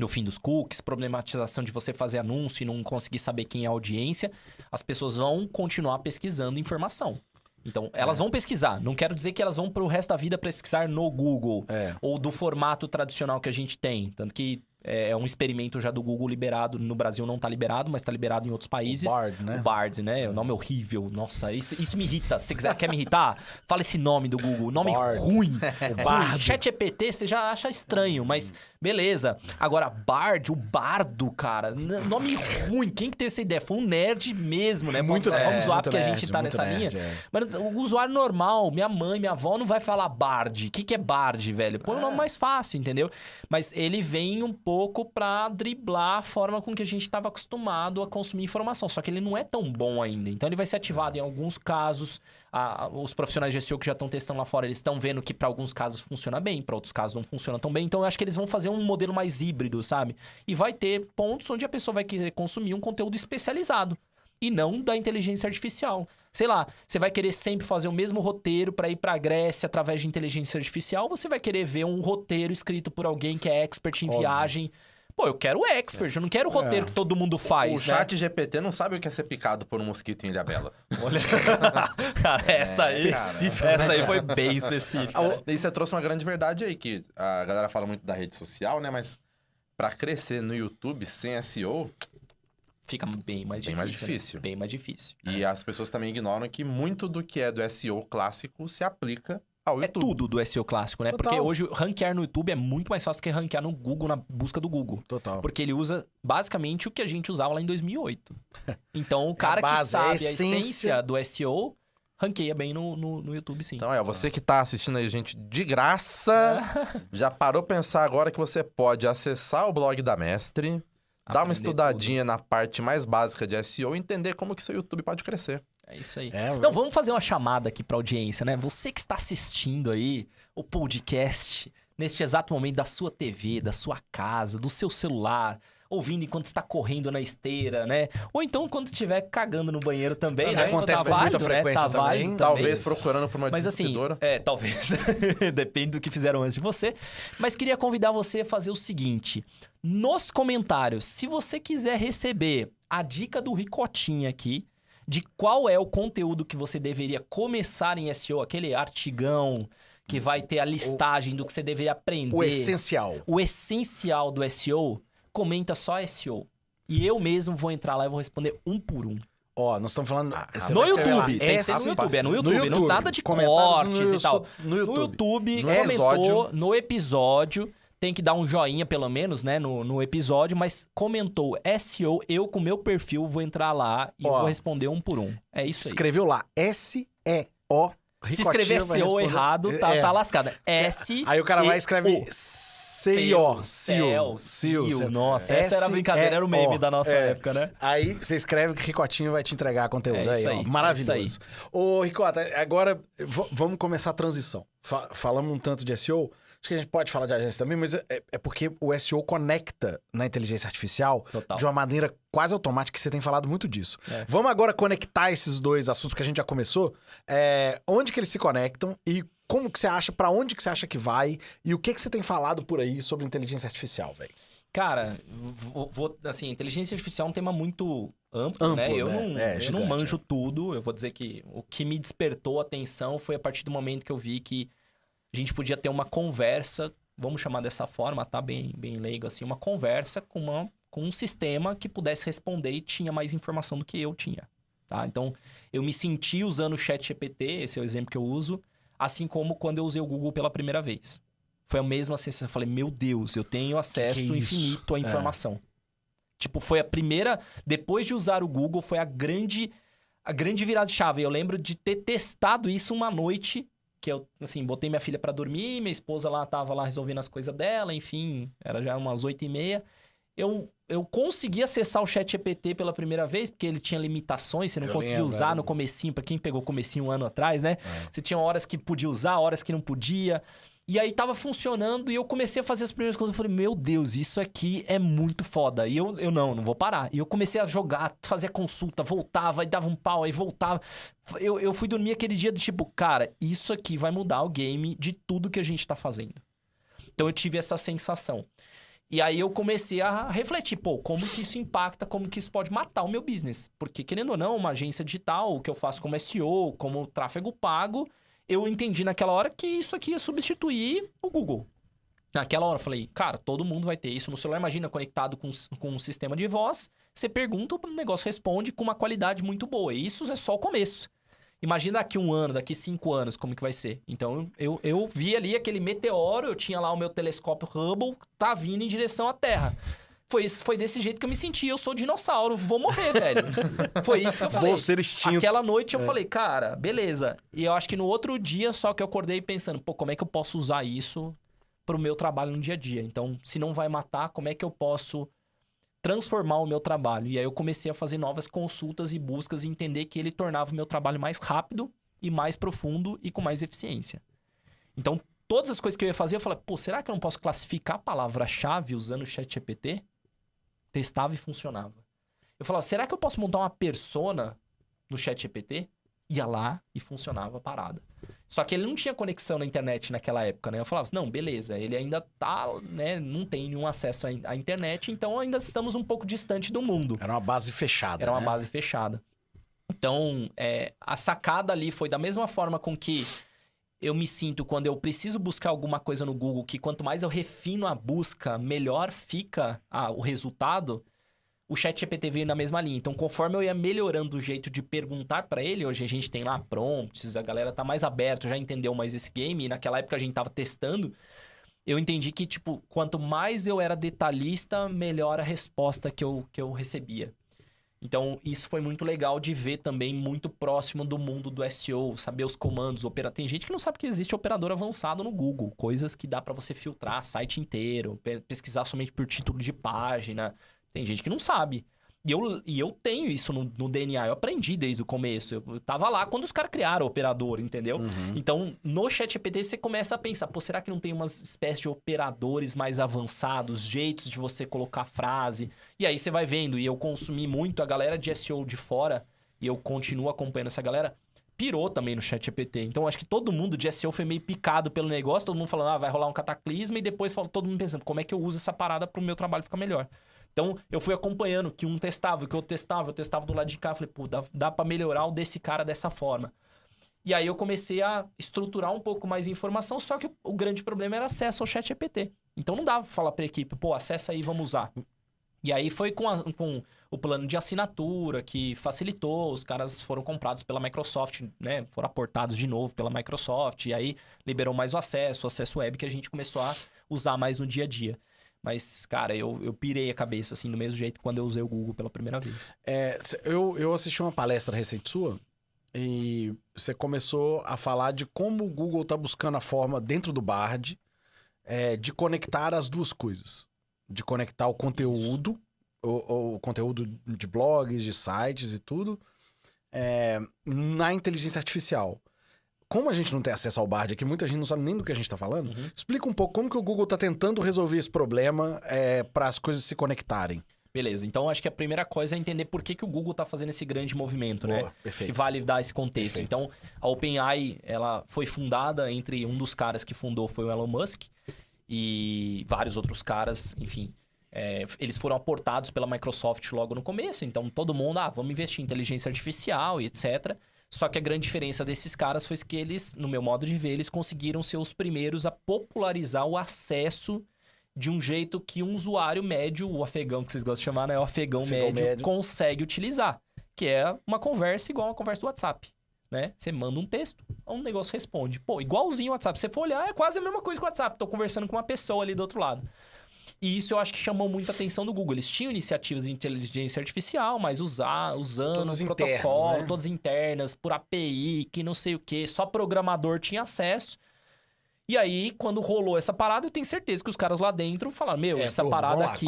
fim dos cookies, problematização de você fazer anúncio e não conseguir saber quem é a audiência, as pessoas vão continuar pesquisando informação. Então, elas vão pesquisar. Não quero dizer que elas vão pro resto da vida pesquisar no Google. Ou do formato tradicional que a gente tem. Tanto que é um experimento já do Google liberado. No Brasil não tá liberado, mas tá liberado em outros países. O Bard, né? O Bard, né? O nome é horrível. Nossa, isso me irrita. Se você quer me irritar, fala esse nome do Google. Nome Bard. ruim. O Bard. ChatGPT você já acha estranho, mas beleza. Agora, Bard, o Bardo, cara. Nome ruim. Quem que teve essa ideia? Foi um nerd mesmo, né? Vamos zoar porque a gente tá nessa linha. Mas o usuário normal, minha mãe, minha avó, não vai falar Bard. O que é Bard, velho? Põe um nome mais fácil, entendeu? Mas ele vem um pouco pra driblar a forma com que a gente estava acostumado a consumir informação. Só que ele não é tão bom ainda. Então ele vai ser ativado em alguns casos. Os profissionais de SEO que já estão testando lá fora, eles estão vendo que para alguns casos funciona bem, para outros casos não funciona tão bem. Então eu acho que eles vão fazer um modelo mais híbrido, sabe? E vai ter pontos onde a pessoa vai querer consumir um conteúdo especializado. E não da inteligência artificial. Sei lá, você vai querer sempre fazer o mesmo roteiro para ir para a Grécia através de inteligência artificial, ou você vai querer ver um roteiro escrito por alguém que é expert em viagem. Pô, eu quero o expert, eu não quero o roteiro que todo mundo faz, O chat GPT não sabe o que é ser picado por um mosquito em Ilhabela. Olha, cara, essa aí foi bem específica. E você trouxe uma grande verdade aí, que a galera fala muito da rede social, né? Mas pra crescer no YouTube sem SEO... Fica bem mais difícil. Né? Bem mais difícil. E as pessoas também ignoram que muito do que é do SEO clássico se aplica ao YouTube. É tudo do SEO clássico, né? Total. Porque hoje ranquear no YouTube é muito mais fácil que ranquear no Google, na busca do Google. Total. Porque ele usa basicamente o que a gente usava lá em 2008. Então, o cara que sabe a essência do SEO ranqueia bem no YouTube, sim. Então, você que tá assistindo aí, gente, de graça, já parou pensar agora que você pode acessar o blog da Mestre... Dá uma estudadinha na parte mais básica de SEO e entender como que seu YouTube pode crescer. É isso aí. Então, vamos fazer uma chamada aqui pra audiência, né? Você que está assistindo aí o podcast neste exato momento da sua TV, da sua casa, do seu celular, ouvindo enquanto está correndo na esteira, né? Ou então quando estiver cagando no banheiro também, né? Acontece com muita frequência também. Talvez procurando por uma Mas assim, desentupidora. talvez. Depende do que fizeram antes de você. Mas queria convidar você a fazer o seguinte. Nos comentários, se você quiser receber a dica do Ricotinha aqui, de qual é o conteúdo que você deveria começar em SEO, aquele artigão que vai ter a listagem do que você deveria aprender. O essencial. O essencial do SEO, comenta só SEO. E eu mesmo vou entrar lá e vou responder um por um. Ó, nós estamos falando... No YouTube, tem que ser no YouTube. É no YouTube, não nada de cortes e tal. No YouTube, comentou no episódio... Tem que dar um joinha, pelo menos, né, no episódio, mas comentou SEO, eu com meu perfil vou entrar lá e vou responder um por um. É isso aí. Escreveu lá, SEO. Se escrever SEO errado, tá lascada. Aí o cara vai escrever SEO. Nossa, essa era a brincadeira, era o meme da nossa época, né? Aí você escreve que Ricotinho vai te entregar conteúdo. É isso aí, maravilhoso. é isso Ô, Ricota, agora vamos começar a transição. Falamos um tanto de SEO. Acho que a gente pode falar de agência também, mas é porque o SEO conecta na inteligência artificial de uma maneira quase automática, que você tem falado muito disso. Vamos agora conectar esses dois assuntos que a gente já começou. Onde que eles se conectam e como que você acha, pra onde que você acha que vai e o que você tem falado por aí sobre inteligência artificial, velho? Cara, assim, inteligência artificial é um tema muito amplo, né? Eu não manjo tudo. Eu vou dizer que o que me despertou a atenção foi a partir do momento que eu vi que a gente podia ter uma conversa, vamos chamar dessa forma, tá? Bem leigo assim, uma conversa com um sistema que pudesse responder e tinha mais informação do que eu tinha, tá? Então, eu me senti usando o ChatGPT, esse é o exemplo que eu uso, assim como quando eu usei o Google pela primeira vez. Foi a mesma sensação. Eu falei, meu Deus, eu tenho acesso infinito à informação. Tipo, foi a primeira... Depois de usar o Google, foi a grande virada de chave. Eu lembro de ter testado isso uma noite... Que eu, assim, botei minha filha pra dormir, minha esposa lá tava lá resolvendo as coisas dela, enfim, era já umas 8h30. Eu consegui acessar o ChatGPT pela primeira vez, porque ele tinha limitações, você não conseguia usar no comecinho, pra quem pegou o comecinho um ano atrás, né? Você tinha horas que podia usar, horas que não podia. E aí tava funcionando e eu comecei a fazer as primeiras coisas. Eu falei, meu Deus, isso aqui é muito foda. E eu não vou parar. E eu comecei a jogar, fazer consulta, voltava, e dava um pau, aí voltava. Eu fui dormir aquele dia do tipo, cara, isso aqui vai mudar o game de tudo que a gente tá fazendo. Então eu tive essa sensação. E aí eu comecei a refletir, como que isso impacta, como que isso pode matar o meu business. Porque, querendo ou não, uma agência digital, o que eu faço como SEO, como tráfego pago... Eu entendi naquela hora que isso aqui ia substituir o Google. Naquela hora eu falei, cara, todo mundo vai ter isso no celular. Imagina conectado com um sistema de voz. Você pergunta, o negócio responde com uma qualidade muito boa. E isso é só o começo. Imagina daqui 1 ano, daqui 5 anos, como que vai ser. Então, eu vi ali aquele meteoro, eu tinha lá o meu telescópio Hubble, tá vindo em direção à Terra. Foi desse jeito que eu me senti. Eu sou dinossauro, vou morrer, velho. Foi isso que eu falei. Vou ser extinto. Aquela noite eu falei, cara, beleza. E eu acho que no outro dia só que eu acordei pensando, como é que eu posso usar isso pro meu trabalho no dia a dia? Então, se não vai matar, como é que eu posso transformar o meu trabalho? E aí eu comecei a fazer novas consultas e buscas e entender que ele tornava o meu trabalho mais rápido e mais profundo e com mais eficiência. Então, todas as coisas que eu ia fazer, eu falei, será que eu não posso classificar a palavra-chave usando o ChatGPT? Testava e funcionava. Eu falava, será que eu posso montar uma persona no ChatGPT? Ia lá e funcionava a parada. Só que ele não tinha conexão na internet naquela época, né? Eu falava, não, beleza, ele ainda tá, né? Não tem nenhum acesso à internet, então ainda estamos um pouco distante do mundo. Era uma base fechada, Era uma base fechada. Então, a sacada ali foi da mesma forma com que eu me sinto quando eu preciso buscar alguma coisa no Google, que quanto mais eu refino a busca, melhor fica o resultado. O ChatGPT veio na mesma linha. Então, conforme eu ia melhorando o jeito de perguntar pra ele, hoje a gente tem lá prompts, a galera tá mais aberta, já entendeu mais esse game. E naquela época a gente tava testando. Eu entendi que, quanto mais eu era detalhista, melhor a resposta que eu recebia. Então, isso foi muito legal de ver também muito próximo do mundo do SEO, saber os comandos. Tem gente que não sabe que existe operador avançado no Google, coisas que dá para você filtrar site inteiro, pesquisar somente por título de página. Tem gente que não sabe. E eu tenho isso no DNA, eu aprendi desde o começo. Eu tava lá quando os caras criaram o operador, entendeu? Então, no ChatGPT você começa a pensar, pô, será que não tem umas espécies de operadores mais avançados, jeitos de você colocar frase? E aí você vai vendo, e eu consumi muito a galera de SEO de fora, e eu continuo acompanhando essa galera, pirou também no ChatGPT. Então, acho que todo mundo de SEO foi meio picado pelo negócio, todo mundo falando, vai rolar um cataclisma, e depois todo mundo pensando, como é que eu uso essa parada pro meu trabalho ficar melhor? Então, eu fui acompanhando que um testava, que eu testava do lado de cá. Falei, pô, dá pra melhorar o desse cara dessa forma. E aí eu comecei a estruturar um pouco mais de informação, só que o grande problema era acesso ao ChatGPT. Então, não dava pra falar pra equipe, pô, acessa aí, vamos usar. E aí foi com o plano de assinatura que facilitou, os caras foram comprados pela Microsoft, né? Foram aportados de novo pela Microsoft, e aí liberou mais o acesso web que a gente começou a usar mais no dia a dia. Mas, cara, eu pirei a cabeça, assim, do mesmo jeito quando eu usei o Google pela primeira vez. Eu assisti uma palestra recente sua e você começou a falar de como o Google tá buscando a forma, dentro do Bard, de conectar as duas coisas. De conectar o conteúdo, o conteúdo de blogs, de sites e tudo, na inteligência artificial. Como a gente não tem acesso ao Bard aqui, muita gente não sabe nem do que a gente tá falando. Explica um pouco como que o Google tá tentando resolver esse problema para as coisas se conectarem. Beleza, então acho que a primeira coisa é entender por que o Google tá fazendo esse grande movimento, Boa, né? perfeito. Que vale dar esse contexto. Perfeito. Então, a OpenAI, ela foi fundada entre um dos caras que fundou foi o Elon Musk e vários outros caras, enfim. Eles foram aportados pela Microsoft logo no começo, então todo mundo, vamos investir em inteligência artificial e etc. Só que a grande diferença desses caras foi que eles, no meu modo de ver, eles conseguiram ser os primeiros a popularizar o acesso de um jeito que um usuário médio, o afegão que vocês gostam de chamar, né? O afegão médio consegue utilizar. Que é uma conversa igual uma conversa do WhatsApp, né? Você manda um texto, um negócio responde. Pô, igualzinho o WhatsApp. Se você for olhar, é quase a mesma coisa que o WhatsApp. Tô conversando com uma pessoa ali do outro lado. E isso eu acho que chamou muita atenção do Google. Eles tinham iniciativas de inteligência artificial, mas usando todas protocolo, internas, né? todas internas, por API, que não sei o quê. Só programador tinha acesso. E aí, quando rolou essa parada, eu tenho certeza que os caras lá dentro falaram, essa parada aqui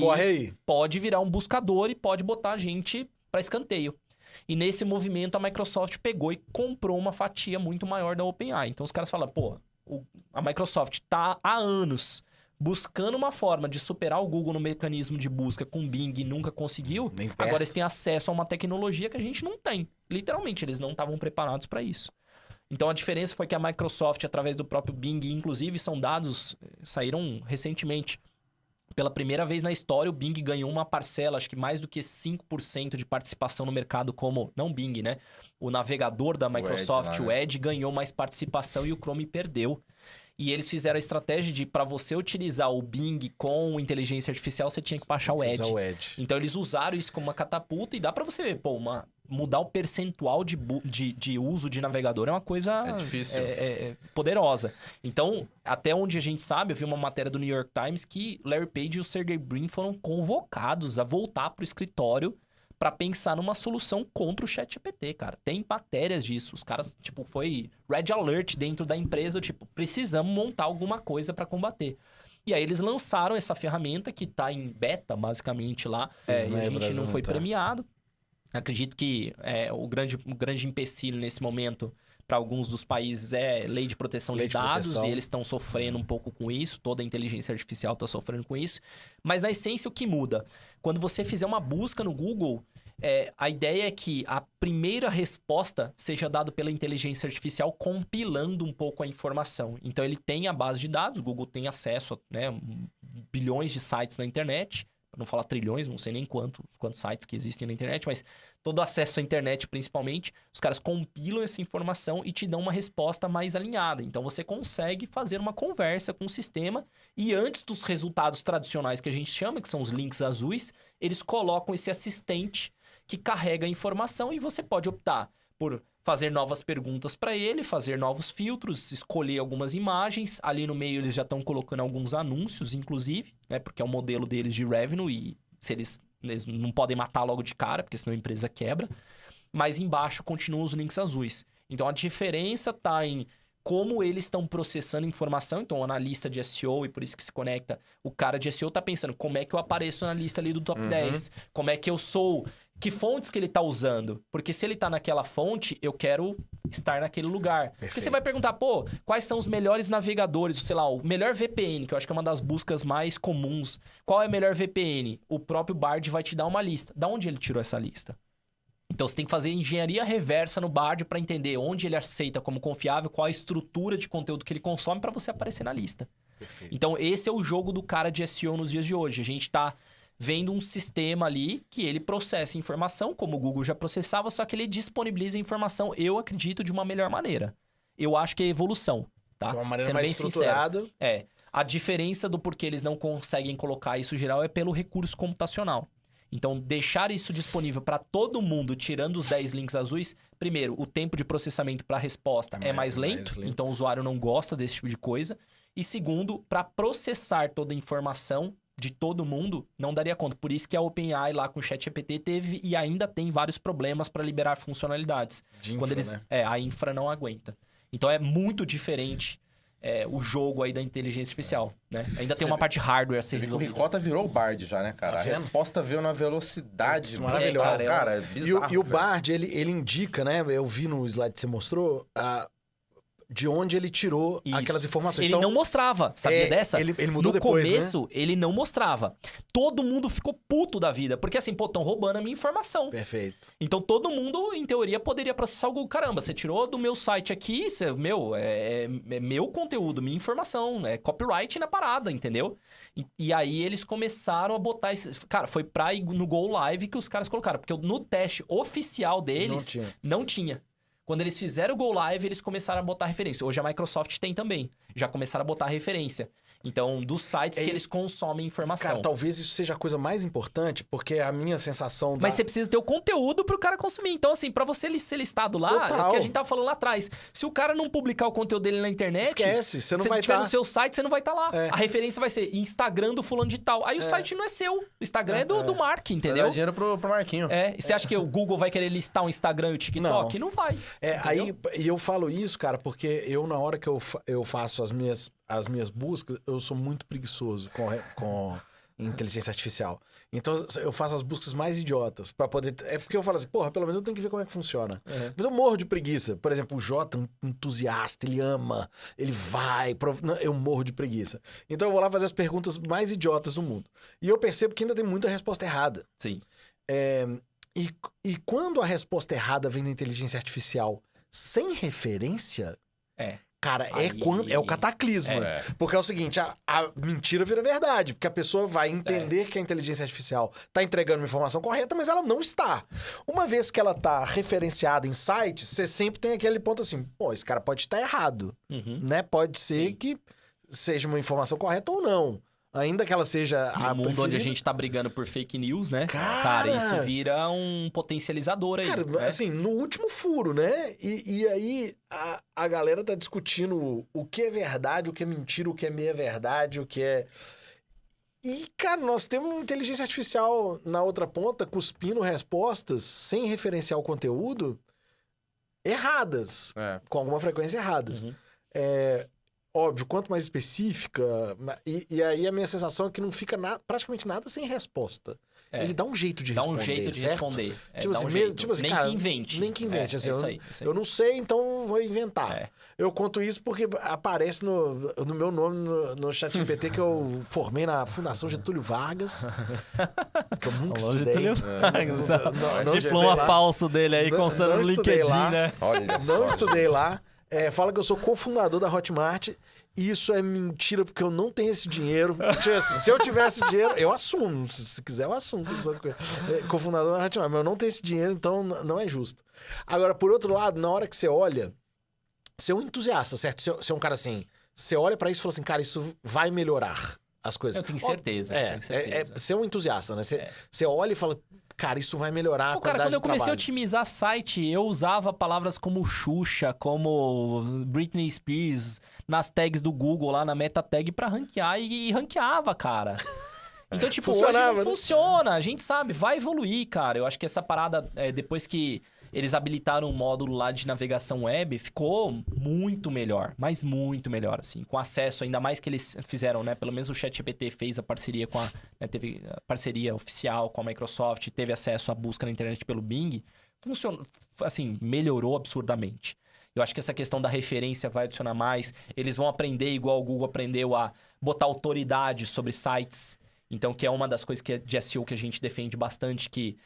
pode virar um buscador e pode botar a gente para escanteio. E nesse movimento, a Microsoft pegou e comprou uma fatia muito maior da OpenAI. Então, os caras falaram, a Microsoft tá há anos buscando uma forma de superar o Google no mecanismo de busca com Bing e nunca conseguiu. Agora eles têm acesso a uma tecnologia que a gente não tem. Literalmente, eles não estavam preparados para isso. Então, a diferença foi que a Microsoft, através do próprio Bing, inclusive, saíram recentemente. Pela primeira vez na história, o Bing ganhou uma parcela, acho que mais do que 5% de participação no mercado como... Não Bing, né? O navegador da Microsoft, o Edge, ganhou mais participação e o Chrome perdeu. E eles fizeram a estratégia de, para você utilizar o Bing com inteligência artificial, você tinha que baixar o Edge. Então, eles usaram isso como uma catapulta e dá para você ver, mudar o percentual de uso de navegador é uma coisa... difícil. Poderosa. Então, até onde a gente sabe, eu vi uma matéria do New York Times que Larry Page e o Sergey Brin foram convocados a voltar pro escritório para pensar numa solução contra o ChatGPT, cara. Tem matérias disso. Os caras, foi red alert dentro da empresa, precisamos montar alguma coisa para combater. E aí eles lançaram essa ferramenta que tá em beta, basicamente, lá. E a gente não foi premiado. Acredito que o grande empecilho nesse momento para alguns dos países é lei de proteção de dados, e eles estão sofrendo um pouco com isso, toda a inteligência artificial está sofrendo com isso. Mas na essência, o que muda? Quando você fizer uma busca no Google, a ideia é que a primeira resposta seja dada pela inteligência artificial compilando um pouco a informação. Então, ele tem a base de dados, o Google tem acesso a bilhões de sites na internet, para não falar trilhões, não sei nem quantos sites que existem na internet, mas todo acesso à internet, principalmente, os caras compilam essa informação e te dão uma resposta mais alinhada. Então, você consegue fazer uma conversa com o sistema e antes dos resultados tradicionais que a gente chama, que são os links azuis, eles colocam esse assistente que carrega a informação e você pode optar por fazer novas perguntas para ele, fazer novos filtros, escolher algumas imagens. Ali no meio eles já estão colocando alguns anúncios, inclusive, né? Porque é o modelo deles de revenue e se eles não podem matar logo de cara, porque senão a empresa quebra. Mas embaixo continuam os links azuis. Então a diferença está em como eles estão processando informação. Então, o analista de SEO, e por isso que se conecta, o cara de SEO está pensando como é que eu apareço na lista ali do top 10, como é que eu sou Que fontes que ele tá usando? Porque se ele tá naquela fonte, eu quero estar naquele lugar. Porque você vai perguntar, pô, quais são os melhores navegadores? Sei lá, o melhor VPN, que eu acho que é uma das buscas mais comuns. Qual é o melhor VPN? O próprio Bard vai te dar uma lista. Da onde ele tirou essa lista? Então você tem que fazer engenharia reversa no Bard para entender onde ele aceita como confiável, qual a estrutura de conteúdo que ele consome para você aparecer na lista. Perfeito. Então esse é o jogo do cara de SEO nos dias de hoje. A gente tá vendo um sistema ali que ele processa informação, como o Google já processava, só que ele disponibiliza a informação, eu acredito, de uma melhor maneira. Eu acho que é evolução, tá? De uma maneira Sendo mais bem estruturada. sincero. É. A diferença do porquê eles não conseguem colocar isso geral é pelo recurso computacional. Então, deixar isso disponível para todo mundo, tirando os 10 links azuis, primeiro, o tempo de processamento para a resposta é mais lento, então o usuário não gosta desse tipo de coisa. E segundo, para processar toda a informação de todo mundo, não daria conta. Por isso que a OpenAI lá com o ChatGPT teve e ainda tem vários problemas para liberar funcionalidades. De infra, Quando eles, né? a infra não aguenta. Então é muito diferente o jogo aí da inteligência artificial, né? Ainda tem uma parte hardware a ser O resolvida. Ricota virou o Bard já, né, cara? Tá A vendo? resposta veio na velocidade Isso, maravilhosa. Cara, é bizarro. E o velho. Bard, ele indica, né? Eu vi no slide que você mostrou, de onde ele tirou Isso. aquelas informações. Ele Então, não mostrava, sabia dessa? Ele mudou no depois, começo, ele não mostrava. Todo mundo ficou puto da vida. Porque assim, pô, estão roubando a minha informação. Perfeito. Então todo mundo, em teoria, poderia processar o Google. Caramba, você tirou do meu site aqui, é meu conteúdo, minha informação, é copyright na parada, entendeu? E aí eles começaram a botar esse... Cara, foi pra ir no Go Live que os caras colocaram. Porque no teste oficial deles, não tinha. Quando eles fizeram o Go Live, eles começaram a botar referência. Hoje a Microsoft tem também. Já começaram a botar referência. Então, dos sites que eles consomem informação. Cara, talvez isso seja a coisa mais importante, porque a minha sensação... Mas você precisa ter o conteúdo pro cara consumir. Então, assim, pra você ser listado lá, é o que a gente tava falando lá atrás. Se o cara não publicar o conteúdo dele na internet... Esquece, você não vai estar. Se tiver tá. no seu site, você não vai estar lá. É. A referência vai ser Instagram do fulano de tal. Aí o site não é seu. O Instagram é do Mark, Vai entendeu? dar dinheiro pro Marquinho. E você acha que o Google vai querer listar o Instagram e o TikTok? Não vai. Aí, e eu falo isso, cara, porque eu, na hora que eu faço as minhas buscas, eu sou muito preguiçoso com inteligência artificial. Então, eu faço as buscas mais idiotas pra poder... É porque eu falo assim, porra, pelo menos eu tenho que ver como é que funciona. Mas eu morro de preguiça. Por exemplo, o Jota, um entusiasta, ele ama, ele vai... Eu morro de preguiça. Então, eu vou lá fazer as perguntas mais idiotas do mundo. E eu percebo que ainda tem muita resposta errada. Sim. E quando a resposta errada vem da inteligência artificial sem referência... Cara, é o cataclismo. Porque é o seguinte, a mentira vira verdade. Porque a pessoa vai entender que a inteligência artificial tá entregando uma informação correta, mas ela não está. Uma vez que ela tá referenciada em sites, você sempre tem aquele ponto assim, pô, esse cara pode estar errado. Né? Pode ser que seja uma informação correta ou não. Ainda que ela seja no mundo onde a gente tá brigando por fake news, né? Cara, isso vira um potencializador aí. Cara, assim, no último furo, né? E aí a galera tá discutindo o que é verdade, o que é mentira, o que é meia-verdade, o que é... E, cara, nós temos uma inteligência artificial na outra ponta cuspindo respostas sem referenciar o conteúdo erradas. Com alguma frequência erradas. Óbvio, quanto mais específica... E aí a minha sensação é que não fica praticamente nada sem resposta. Ele dá um jeito de responder, Dá um jeito de certo? responder. Tipo assim, nem cara, que invente. Nem que invente. Assim, isso aí. Eu não sei, então vou inventar. Eu conto isso porque aparece no meu nome no ChatGPT que eu formei na Fundação Getúlio Vargas. Que eu nunca estudei. Diploma falso dele aí, constando no LinkedIn, né? Olha só. Não estudei lá. Fala que eu sou cofundador da Hotmart. E isso é mentira, porque eu não tenho esse dinheiro. Se eu tivesse dinheiro, eu assumo. Se quiser, eu assumo que eu sou cofundador da Hotmart. Mas eu não tenho esse dinheiro, então não é justo. Agora, por outro lado, na hora que você olha, você é um entusiasta, certo? Você é um cara assim, você olha pra isso e fala assim, cara, isso vai melhorar as coisas. Eu tenho certeza. Você é um entusiasta, né? Você olha e fala... Cara, isso vai melhorar a qualidade do trabalho. Quando eu comecei a otimizar site, eu usava palavras como Xuxa, como Britney Spears, nas tags do Google, lá na meta tag, pra ranquear e ranqueava, cara. Então, tipo, hoje não funciona. A gente sabe, vai evoluir, cara. Eu acho que essa parada, depois que eles habilitaram um módulo lá de navegação web, ficou muito melhor, mas muito melhor, assim, com acesso, ainda mais que eles fizeram, né, pelo menos o ChatGPT fez a parceria com teve a parceria oficial com a Microsoft, teve acesso à busca na internet pelo Bing, funcionou, assim, melhorou absurdamente. Eu acho que essa questão da referência vai adicionar mais, eles vão aprender igual o Google aprendeu a botar autoridade sobre sites. Então, que é uma das coisas de SEO que a gente defende bastante, que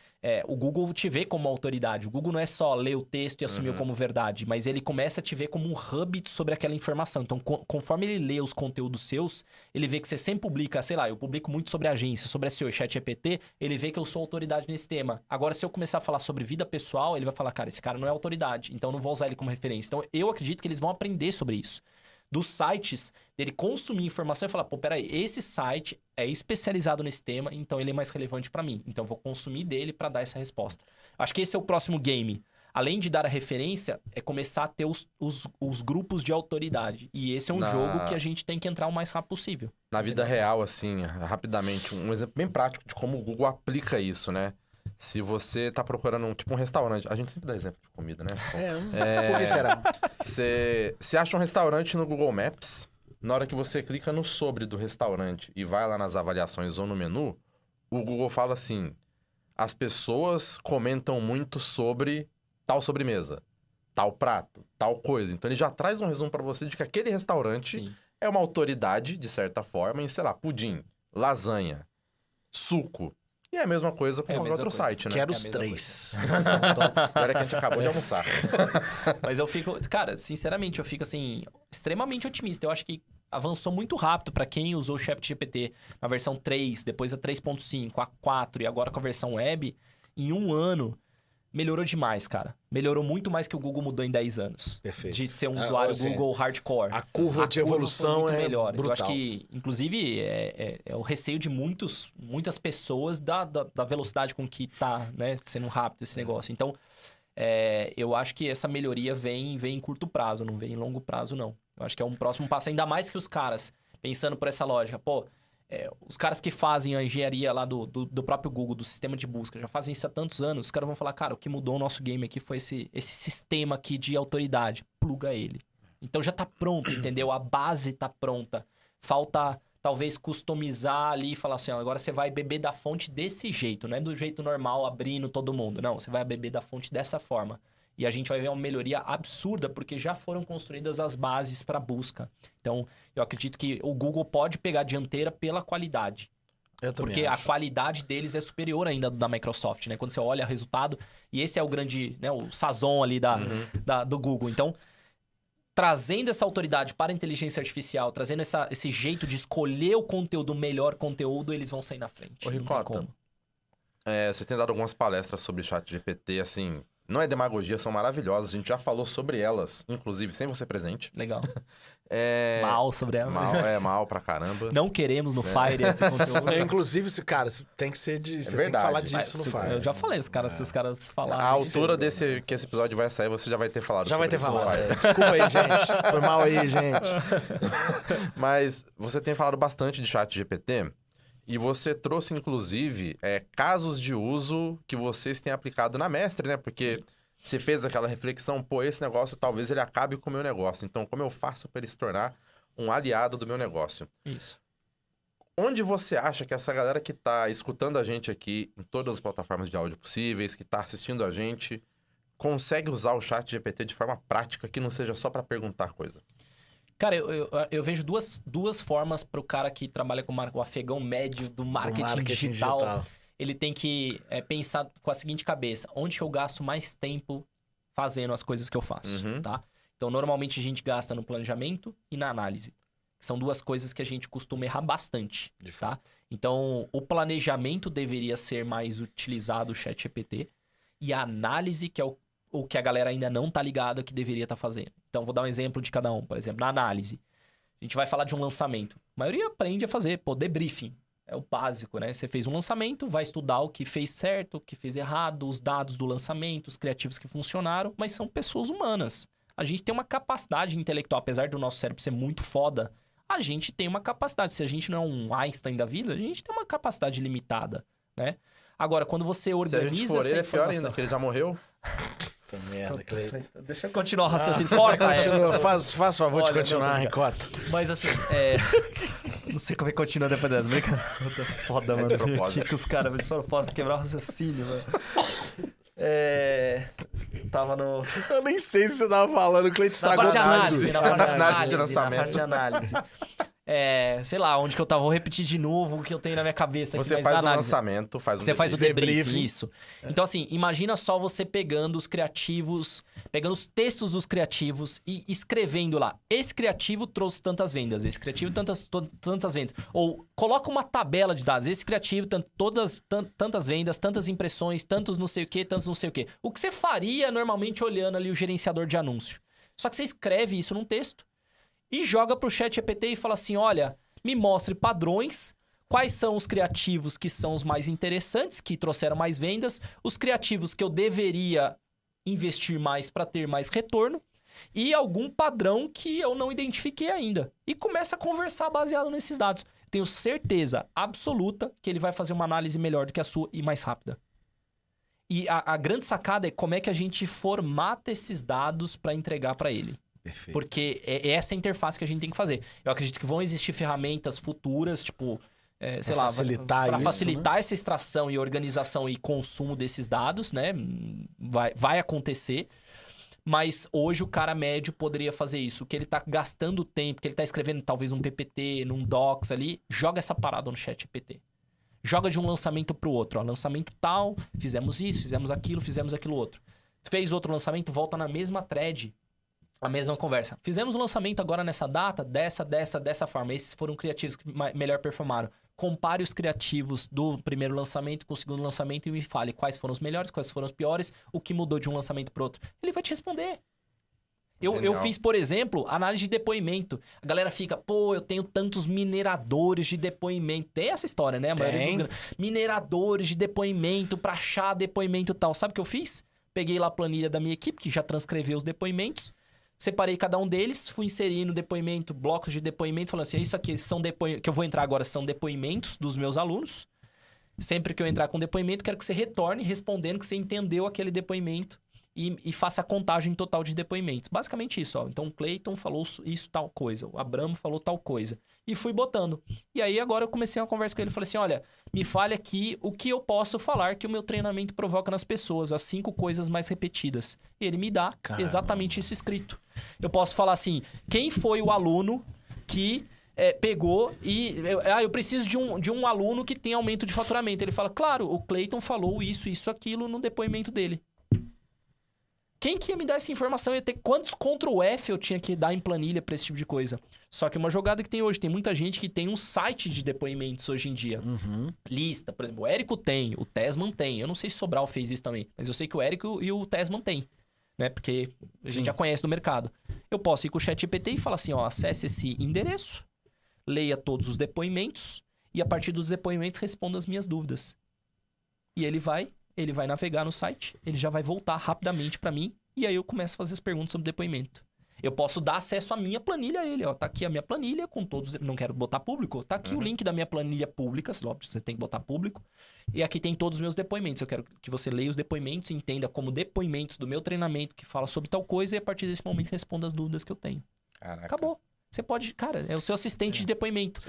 o Google te vê como autoridade. O Google não é só ler o texto e assumir como verdade, mas ele começa a te ver como um hub sobre aquela informação. Então, conforme ele lê os conteúdos seus, ele vê que você sempre publica, sei lá, eu publico muito sobre agência, sobre SEO e ChatGPT, ele vê que eu sou autoridade nesse tema. Agora, se eu começar a falar sobre vida pessoal, ele vai falar, cara, esse cara não é autoridade, então eu não vou usar ele como referência. Então, eu acredito que eles vão aprender sobre isso. Dos sites, dele consumir informação e falar, pô, peraí, esse site é especializado nesse tema, então ele é mais relevante pra mim. Então eu vou consumir dele pra dar essa resposta. Acho que esse é o próximo game. Além de dar a referência, é começar a ter os grupos de autoridade. E esse é um jogo que a gente tem que entrar o mais rápido possível. Na vida real, assim, rapidamente, um exemplo bem prático de como o Google aplica isso, né? Se você tá procurando um restaurante... A gente sempre dá exemplo de comida, né? Por que será? Você acha um restaurante no Google Maps, na hora que você clica no sobre do restaurante e vai lá nas avaliações ou no menu, o Google fala assim, as pessoas comentam muito sobre tal sobremesa, tal prato, tal coisa. Então ele já traz um resumo pra você de que aquele restaurante Sim. é uma autoridade, de certa forma, em, sei lá, pudim, lasanha, suco. E é a mesma coisa com qualquer outro site, né? Quero É a os mesma 3. Agora que a gente acabou de almoçar. Mas eu fico... Cara, sinceramente, eu fico, assim, extremamente otimista. Eu acho que avançou muito rápido para quem usou o ChatGPT na versão 3, depois a 3.5, a 4 e agora com a versão web. Em um ano, melhorou demais, cara. Melhorou muito mais que o Google mudou em 10 anos. Perfeito. De ser um usuário assim, Google hardcore. A curva de evolução foi muito é melhor. brutal. Eu acho que, inclusive, é o receio de muitas pessoas da velocidade com que tá, né, sendo rápido esse negócio. Então, eu acho que essa melhoria vem em curto prazo, não vem em longo prazo, não. Eu acho que é um próximo passo. Ainda mais que os caras, pensando por essa lógica, pô... os caras que fazem a engenharia lá do próprio Google, do sistema de busca, já fazem isso há tantos anos, os caras vão falar, cara, o que mudou o nosso game aqui foi esse sistema aqui de autoridade. Pluga ele. Então já tá pronto, entendeu? A base tá pronta. Falta, talvez, customizar ali e falar assim, ó, agora você vai beber da fonte desse jeito, não é do jeito normal, abrindo todo mundo. Não, você vai beber da fonte dessa forma. E a gente vai ver uma melhoria absurda, porque já foram construídas as bases para busca. Então, eu acredito que o Google pode pegar a dianteira pela qualidade. Eu também Porque acho. a qualidade deles é superior ainda da Microsoft, né? Quando você olha o resultado, e esse é o grande, né, o sazon ali do Google. Então, trazendo essa autoridade para a inteligência artificial, trazendo esse jeito de escolher o conteúdo, o melhor conteúdo, eles vão sair na frente. Ô, Não tem Ricota, como. você tem dado algumas palestras sobre ChatGPT, assim... Não é demagogia, são maravilhosas. A gente já falou sobre elas, inclusive sem você presente. Legal. Mal sobre ela. Mal pra caramba. Não queremos no Fire esse conteúdo. Inclusive, cara, tem que ser de... Você tem que verdade. falar disso no Fire. Eu já falei, se os caras falarem. A altura que esse episódio vai sair, você já vai ter falado Já vai sobre ter isso no falado. Fire. Desculpa aí, gente. Foi mal aí, gente. Mas você tem falado bastante de ChatGPT e você trouxe, inclusive, casos de uso que vocês têm aplicado na Mestre, né? Porque você fez aquela reflexão, pô, esse negócio talvez ele acabe com o meu negócio. Então, como eu faço para ele se tornar um aliado do meu negócio? Isso. Onde você acha que essa galera que tá escutando a gente aqui, em todas as plataformas de áudio possíveis, que tá assistindo a gente, consegue usar o ChatGPT de forma prática, que não seja só para perguntar coisa? Cara, eu vejo duas formas para o cara que trabalha com o afegão médio do marketing digital. Ele tem que pensar com a seguinte cabeça. Onde eu gasto mais tempo fazendo as coisas que eu faço, tá? Então, normalmente a gente gasta no planejamento e na análise. São duas coisas que a gente costuma errar bastante, tá? Então, o planejamento deveria ser mais utilizado o ChatGPT. E a análise, que é o que a galera ainda não tá ligada, que deveria estar fazendo. Então, vou dar um exemplo de cada um. Por exemplo, na análise, a gente vai falar de um lançamento. A maioria aprende a fazer, debriefing. É o básico, né? Você fez um lançamento, vai estudar o que fez certo, o que fez errado, os dados do lançamento, os criativos que funcionaram, mas são pessoas humanas. A gente tem uma capacidade intelectual, apesar do nosso cérebro ser muito foda, a gente tem uma capacidade. Se a gente não é um Einstein da vida, a gente tem uma capacidade limitada, né? Agora, quando você organiza Se a gente for ele, é pior informação... ainda, porque ele já morreu. Puta merda, Cleiton. Deixa eu continuar o raciocínio. Corta essa. Faz favor de continuar, Ricota. Mas assim, não sei como é que continua depois dessa. Brincadeira. Foda, mano. Que os caras me foram foda pra quebrar o raciocínio, mano. Tava no... Eu nem sei se você tava falando, o Cleiton estragou Na parte de análise. Na parte de análise. Sei lá, onde que eu tava, vou repetir de novo o que eu tenho na minha cabeça. Você aqui, faz o lançamento, você faz o debriefing. Isso. Então, assim, imagina só você pegando os criativos, pegando os textos dos criativos e escrevendo lá. Esse criativo trouxe tantas vendas, esse criativo tantas vendas. Ou coloca uma tabela de dados. Esse criativo, tantas vendas, tantas impressões, tantos não sei o quê, tantos não sei o quê. O que você faria normalmente olhando ali o gerenciador de anúncio? Só que você escreve isso num texto. E joga pro ChatGPT e fala assim, olha, me mostre padrões, quais são os criativos que são os mais interessantes, que trouxeram mais vendas, os criativos que eu deveria investir mais para ter mais retorno e algum padrão que eu não identifiquei ainda. E começa a conversar baseado nesses dados. Tenho certeza absoluta que ele vai fazer uma análise melhor do que a sua e mais rápida. E a grande sacada é como é que a gente formata esses dados para entregar para ele. Perfeito. Porque é essa interface que a gente tem que fazer. Eu acredito que vão existir ferramentas futuras, tipo, sei lá, para facilitar essa extração e organização e consumo desses dados, né? Vai acontecer. Mas hoje o cara médio poderia fazer isso. Que ele tá gastando tempo, que ele tá escrevendo talvez um PPT, num Docs ali, joga essa parada no ChatGPT. Joga de um lançamento pro outro. Ó, lançamento tal, fizemos isso, fizemos aquilo outro. Fez outro lançamento, volta na mesma thread. A mesma conversa. Fizemos o lançamento agora nessa data, dessa forma. Esses foram criativos que melhor performaram. Compare os criativos do primeiro lançamento com o segundo lançamento e me fale quais foram os melhores, quais foram os piores, o que mudou de um lançamento para outro. Ele vai te responder. Eu fiz, por exemplo, análise de depoimento. A galera fica, pô, eu tenho tantos mineradores de depoimento. Tem essa história, né? A maioria dos... Mineradores de depoimento para achar depoimento e tal. Sabe o que eu fiz? Peguei lá a planilha da minha equipe, que já transcreveu os depoimentos. Separei cada um deles, fui inserindo depoimento, blocos de depoimento, falando assim, isso aqui são que eu vou entrar agora são depoimentos dos meus alunos. Sempre que eu entrar com depoimento, quero que você retorne respondendo que você entendeu aquele depoimento e faça a contagem total de depoimentos. Basicamente isso, ó. Então o Cleiton falou isso, tal coisa. O Abramo falou tal coisa. E fui botando. E aí agora eu comecei uma conversa com ele. Falei assim, olha, me fale aqui o que eu posso falar que o meu treinamento provoca nas pessoas. As 5 coisas mais repetidas. E ele me dá exatamente isso escrito. Eu posso falar assim, quem foi o aluno que... pegou e... eu preciso de um aluno que tem aumento de faturamento. Ele fala, claro, o Cleiton falou isso, aquilo no depoimento dele. Quem que ia me dar essa informação? Ia ter quantos Ctrl F eu tinha que dar em planilha pra esse tipo de coisa? Só que uma jogada que tem hoje, tem muita gente que tem um site de depoimentos hoje em dia. Lista, por exemplo, o Érico tem, o Tesman tem. Eu não sei se Sobral fez isso também, mas eu sei que o Érico e o Tesman tem, né? Porque a gente já conhece do mercado. Eu posso ir com o ChatGPT e falar assim, ó, acesse esse endereço, leia todos os depoimentos e a partir dos depoimentos responda as minhas dúvidas. E ele vai navegar no site, ele já vai voltar rapidamente para mim e aí eu começo a fazer as perguntas sobre depoimento. Eu posso dar acesso à minha planilha a ele, ó, tá aqui a minha planilha com todos, não quero botar público, tá aqui o link da minha planilha pública, óbvio, você tem que botar público, e aqui tem todos os meus depoimentos. Eu quero que você leia os depoimentos e entenda como depoimentos do meu treinamento que fala sobre tal coisa e a partir desse momento responda as dúvidas que eu tenho. Caraca. Acabou. Você pode, cara, é o seu assistente de depoimento.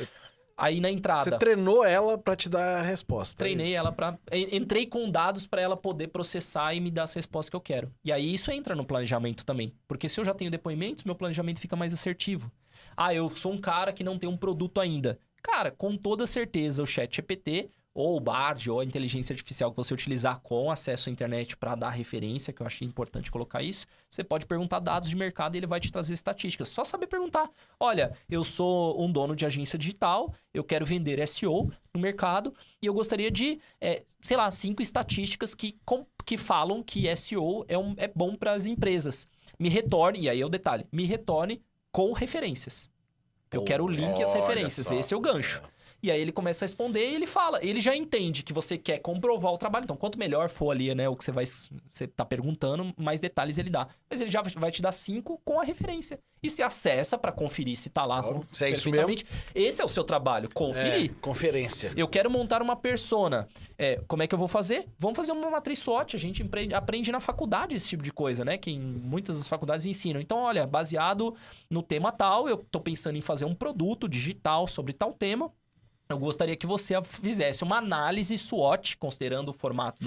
Aí na entrada... Você treinou ela pra te dar a resposta. Treinei ela pra... Entrei com dados pra ela poder processar e me dar as respostas que eu quero. E aí isso entra no planejamento também. Porque se eu já tenho depoimentos, meu planejamento fica mais assertivo. Ah, eu sou um cara que não tem um produto ainda. Cara, com toda certeza o ChatGPT... ou o Bard, ou a inteligência artificial que você utilizar com acesso à internet para dar referência, que eu achei importante colocar isso, você pode perguntar dados de mercado e ele vai te trazer estatísticas. Só saber perguntar. Olha, eu sou um dono de agência digital, eu quero vender SEO no mercado e eu gostaria de, 5 estatísticas que falam que SEO é bom para as empresas. Me retorne, e aí é o detalhe, me retorne com referências. Eu quero o link e as referências, esse é o gancho. E aí ele começa a responder e ele fala. Ele já entende que você quer comprovar o trabalho. Então, quanto melhor for ali, né, o que você tá perguntando, mais detalhes ele dá. Mas ele já vai te dar 5 com a referência. E você acessa pra conferir se tá lá Se é isso perfeitamente. Esse é o seu trabalho, conferir. Conferência. Eu quero montar uma persona. Como é que eu vou fazer? Vamos fazer uma matriz SWOT. A gente aprende na faculdade esse tipo de coisa, né? Que em muitas das faculdades ensinam. Então, olha, baseado no tema tal, eu tô pensando em fazer um produto digital sobre tal tema. Eu gostaria que você fizesse uma análise SWOT, considerando o formato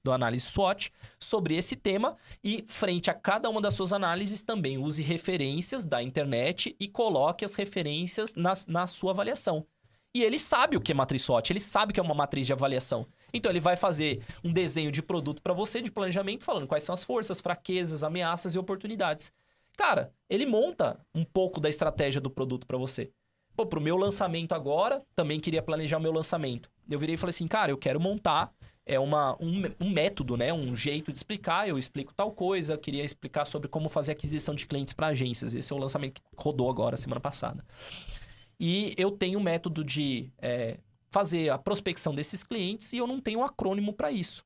do análise SWOT, sobre esse tema. E, frente a cada uma das suas análises, também use referências da internet e coloque as referências na sua avaliação. E ele sabe o que é matriz SWOT, ele sabe que é uma matriz de avaliação. Então, ele vai fazer um desenho de produto para você, de planejamento, falando quais são as forças, fraquezas, ameaças e oportunidades. Cara, ele monta um pouco da estratégia do produto para você. Pô, pro meu lançamento agora, também queria planejar o meu lançamento. Eu virei e falei assim, cara, eu quero montar um método, né? Um jeito de explicar. Eu explico tal coisa, queria explicar sobre como fazer aquisição de clientes para agências. Esse é o lançamento que rodou agora, semana passada. E eu tenho um método de fazer a prospecção desses clientes e eu não tenho um acrônimo para isso.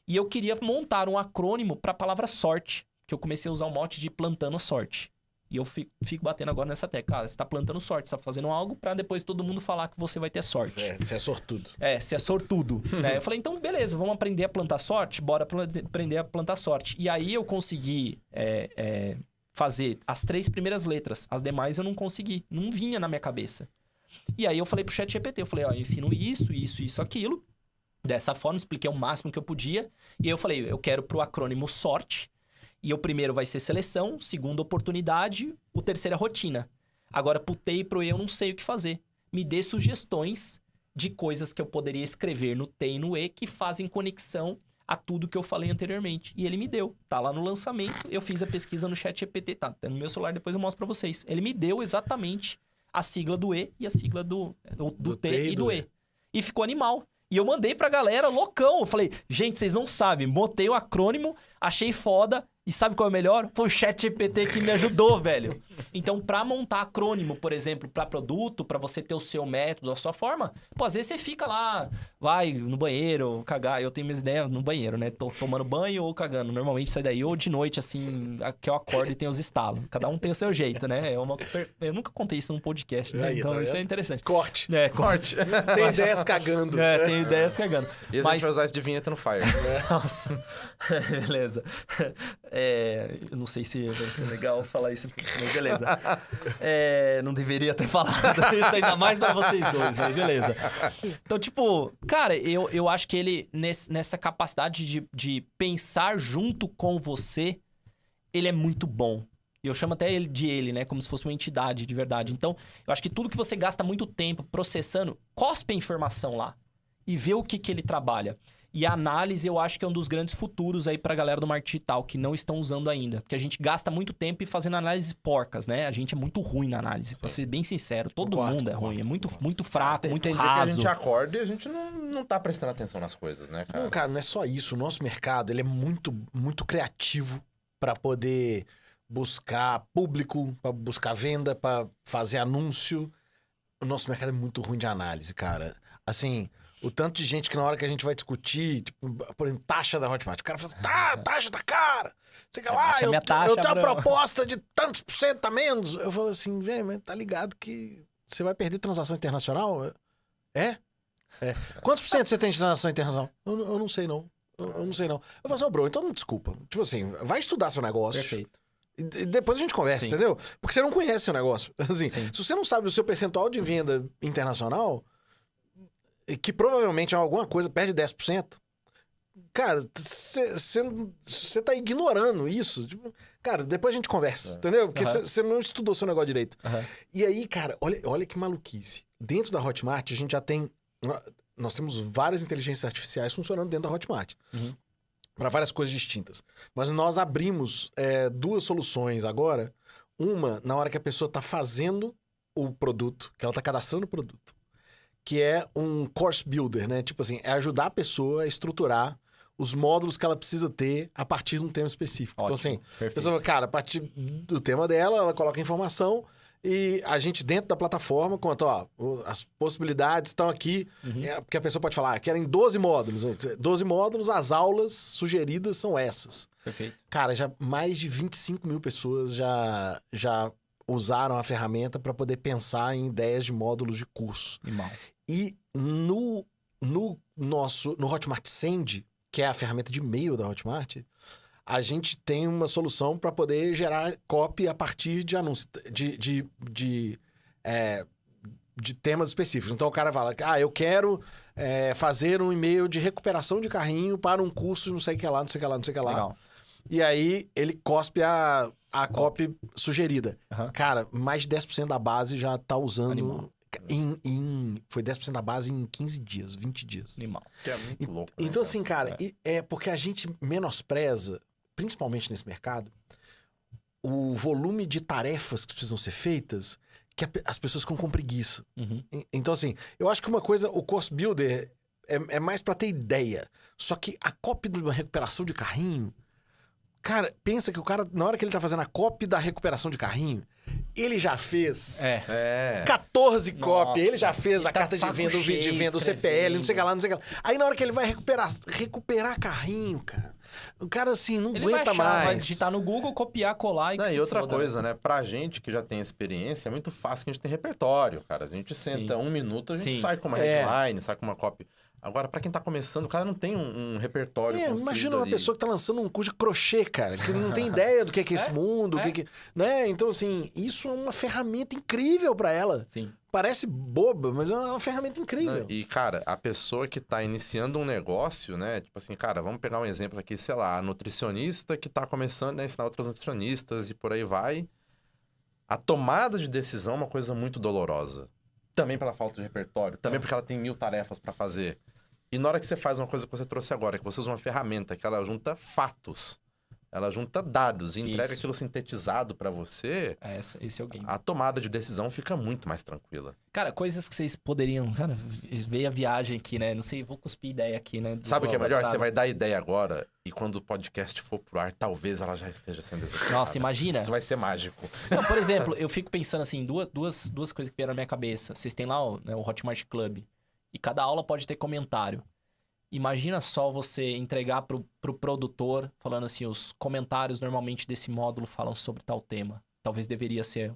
E eu queria montar um acrônimo para a palavra sorte, que eu comecei a usar um mote de plantando sorte. E eu fico batendo agora nessa tecla. Cara, você tá plantando sorte, você tá fazendo algo pra depois todo mundo falar que você vai ter sorte. Você é sortudo. Você é sortudo. Eu falei, então beleza, vamos aprender a plantar sorte? Bora aprender a plantar sorte. E aí eu consegui fazer as 3 primeiras letras. As demais eu não consegui. Não vinha na minha cabeça. E aí eu falei pro ChatGPT, eu falei, ó, eu ensino isso, aquilo. Dessa forma, expliquei o máximo que eu podia. E aí eu falei, eu quero pro acrônimo sorte. E o primeiro vai ser seleção, o segundo oportunidade, o terceiro é rotina. Agora, pro T e pro E eu não sei o que fazer. Me dê sugestões de coisas que eu poderia escrever no T e no E que fazem conexão a tudo que eu falei anteriormente. E ele me deu. Tá lá no lançamento, eu fiz a pesquisa no ChatGPT, tá no meu celular, depois eu mostro pra vocês. Ele me deu exatamente a sigla do E e a sigla do T e do E. E ficou animal. E eu mandei pra galera loucão. Eu falei, gente, vocês não sabem. Botei o acrônimo, achei foda. E sabe qual é o melhor? Foi o ChatGPT que me ajudou, velho. Então, pra montar acrônimo, por exemplo, pra produto, pra você ter o seu método, a sua forma, pô, às vezes você fica lá, vai no banheiro, cagar. Eu tenho minhas ideias no banheiro, né? Tô tomando banho ou cagando. Normalmente sai daí ou de noite, assim, que eu acordo e tem os estalos. Cada um tem o seu jeito, né? Eu nunca contei isso num podcast, né? Aí, então, tá isso é interessante. Corte. Corte. Tem ideias cagando. Tem ideias cagando. E a gente vai usar isso de vinheta no Fire. Nossa. Beleza. Eu não sei se vai ser legal falar isso, mas beleza. Não deveria ter falado isso, ainda mais pra vocês dois, mas beleza. Então, tipo, cara, eu acho que ele, nessa capacidade de pensar junto com você, ele é muito bom. Eu chamo até ele de ele, né? Como se fosse uma entidade de verdade. Então, eu acho que tudo que você gasta muito tempo processando, cospe a informação lá e vê o que ele trabalha. E a análise, eu acho que é um dos grandes futuros aí pra galera do marketing digital, que não estão usando ainda. Porque a gente gasta muito tempo fazendo análises porcas, né? A gente é muito ruim na análise. Pra ser bem sincero, todo mundo é ruim. É muito fraco, muito tem raso. Dia que a gente acorda e a gente não tá prestando atenção nas coisas, né, cara? Não, cara, não é só isso. O nosso mercado, ele é muito, muito criativo pra poder buscar público, pra buscar venda, pra fazer anúncio. O nosso mercado é muito ruim de análise, cara. Assim... O tanto de gente que na hora que a gente vai discutir, tipo, por exemplo, taxa da Hotmart, o cara fala assim, taxa da cara, fica lá, eu tenho a proposta de tantos % a menos. Eu falo assim, velho, mas tá ligado que você vai perder transação internacional? É. Quantos % você tem de transação internacional? Eu não sei não. Eu não sei não. Eu falo assim, bro, então não desculpa. Tipo assim, vai estudar seu negócio. Perfeito. E depois a gente conversa, entendeu? Porque você não conhece seu negócio. Assim, se você não sabe o seu percentual de venda internacional... que provavelmente é alguma coisa perto de 10%, cara, você tá ignorando isso. Tipo, cara, depois a gente conversa, entendeu? Porque você não estudou seu negócio direito. E aí, cara, olha que maluquice. Dentro da Hotmart, a gente já tem... Nós temos várias inteligências artificiais funcionando dentro da Hotmart. Para várias coisas distintas. Mas nós abrimos 2 soluções agora. Uma, na hora que a pessoa tá fazendo o produto, que ela tá cadastrando o produto. Que é um course builder, né? Tipo assim, é ajudar a pessoa a estruturar os módulos que ela precisa ter a partir de um tema específico. Ótimo, então assim, a pessoa, cara, a partir do tema dela, ela coloca a informação E a gente dentro da plataforma conta, ó, as possibilidades estão aqui, porque a pessoa pode falar, querem 12 módulos. 12 módulos, as aulas sugeridas são essas. Perfeito. Cara, já mais de 25 mil pessoas já usaram a ferramenta para poder pensar em ideias de módulos de curso. Animal. E no Hotmart Send, que é a ferramenta de e-mail da Hotmart, a gente tem uma solução para poder gerar copy a partir de anúncios, de temas específicos. Então o cara fala, eu quero fazer um e-mail de recuperação de carrinho para um curso não sei o que lá, não sei o que lá, não sei o que lá. Legal. E aí ele cospe a copy sugerida. Uhum. Cara, mais de 10% da base já tá usando... Animal. Foi 10% da base em 15 dias, 20 dias. Animal. Que é muito louco. Né, Então, assim, cara, é porque a gente menospreza, principalmente nesse mercado, o volume de tarefas que precisam ser feitas que as pessoas ficam com preguiça. Uhum. Então, assim, eu acho que uma coisa, o Course Builder é mais pra ter ideia. Só que a copy de uma recuperação de carrinho... Cara, pensa que o cara, na hora que ele tá fazendo a copy da recuperação de carrinho, ele já fez 14 copy, ele já fez a carta de venda, o vídeo de venda, o CPL, não sei o que lá, não sei o que lá. Aí na hora que ele vai recuperar carrinho, cara, o cara assim, não Ele aguenta mais. Vai digitar no Google, copiar, colar e que E se outra foda, coisa, né? Pra gente que já tem experiência, é muito fácil que a gente tem repertório, cara. A gente senta 1 minuto, a gente sai com uma headline, sai com uma copy. Agora, pra quem tá começando, o cara não tem um repertório construído imagina uma ali. pessoa que tá lançando um curso de crochê, cara, que não tem ideia do que é esse mundo, né? Então, assim, isso é uma ferramenta incrível pra ela. Sim. Parece boba, mas é uma ferramenta incrível. E, cara, a pessoa que tá iniciando um negócio, né? Tipo assim, cara, vamos pegar um exemplo aqui, sei lá, a nutricionista que tá começando a ensinar outras nutricionistas e por aí vai. A tomada de decisão é uma coisa muito dolorosa. Também pela falta de repertório, também porque ela tem 1000 tarefas pra fazer. E na hora que você faz uma coisa que você trouxe agora, que você usa uma ferramenta que ela junta fatos, ela junta dados e entrega aquilo sintetizado pra você, Esse é o game. a tomada de decisão fica muito mais tranquila. Cara, coisas que vocês poderiam... Cara, veio a viagem aqui, né? Não sei, vou cuspir ideia aqui, né? Sabe o que é melhor? Você vai dar ideia agora e quando o podcast for pro ar, talvez ela já esteja sendo executada. Nossa, imagina. Isso vai ser mágico. Não, por exemplo, eu fico pensando assim, duas coisas que vieram na minha cabeça. Vocês têm lá o Hotmart Club. E cada aula pode ter comentário. Imagina só você entregar pro produtor, falando assim, os comentários normalmente desse módulo falam sobre tal tema. Talvez deveria ser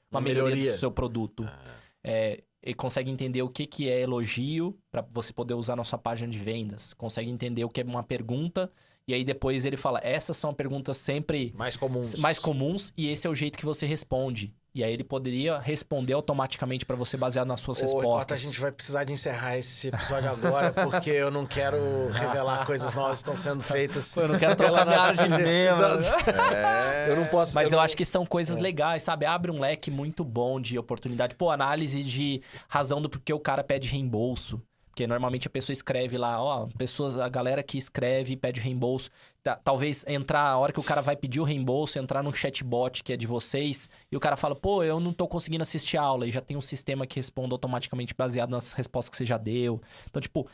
uma melhoria do seu produto. Ele consegue entender o que é elogio para você poder usar na sua página de vendas. Consegue entender o que é uma pergunta. E aí depois ele fala, essas são perguntas sempre mais comuns e esse é o jeito que você responde. E aí ele poderia responder automaticamente para você baseado nas suas respostas. A gente vai precisar de encerrar esse episódio agora, porque eu não quero revelar coisas novas que estão sendo feitas. Eu não quero trocar minha área de tema. Eu não posso... Mas eu acho que são coisas legais, sabe? Abre um leque muito bom de oportunidade. Pô, análise de razão do porquê o cara pede reembolso. Porque normalmente a pessoa escreve lá, a galera que escreve e pede reembolso. Talvez entrar, a hora que o cara vai pedir o reembolso, entrar num chatbot que é de vocês, e o cara fala, pô, eu não tô conseguindo assistir a aula, e já tem um sistema que responde automaticamente baseado nas respostas que você já deu. Então, tipo,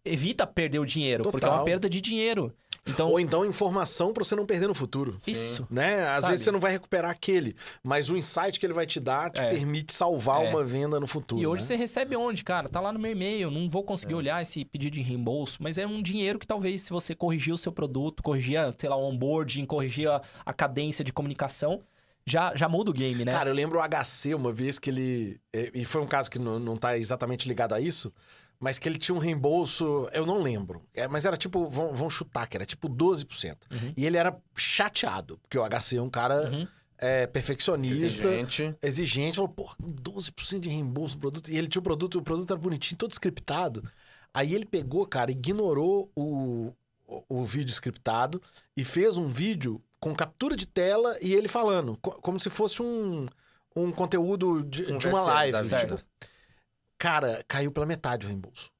evita perder o dinheiro, porque é uma perda de dinheiro. Então... Ou então informação pra você não perder no futuro. Isso. Né? Às vezes você não vai recuperar aquele, mas o insight que ele vai te dar te permite salvar uma venda no futuro. E hoje você recebe onde, cara? Tá lá no meu e-mail, não vou conseguir olhar esse pedido de reembolso, mas é um dinheiro que talvez se você corrigir o seu produto, corrigir, sei lá, o onboarding, corrigir a cadência de comunicação, já muda o game, né? Cara, eu lembro o HC uma vez que ele... E foi um caso que não tá exatamente ligado a isso, mas que ele tinha um reembolso, eu não lembro. Mas era tipo, vamos chutar, que era tipo 12%. E ele era chateado, porque o HC é um cara perfeccionista. Exigente. Falou, pô, 12% de reembolso no produto. E ele tinha o produto era bonitinho, todo scriptado. Aí ele pegou, cara, ignorou o vídeo scriptado e fez um vídeo com captura de tela e ele falando, como se fosse um conteúdo de uma live. Tipo, cara, caiu pela metade o reembolso.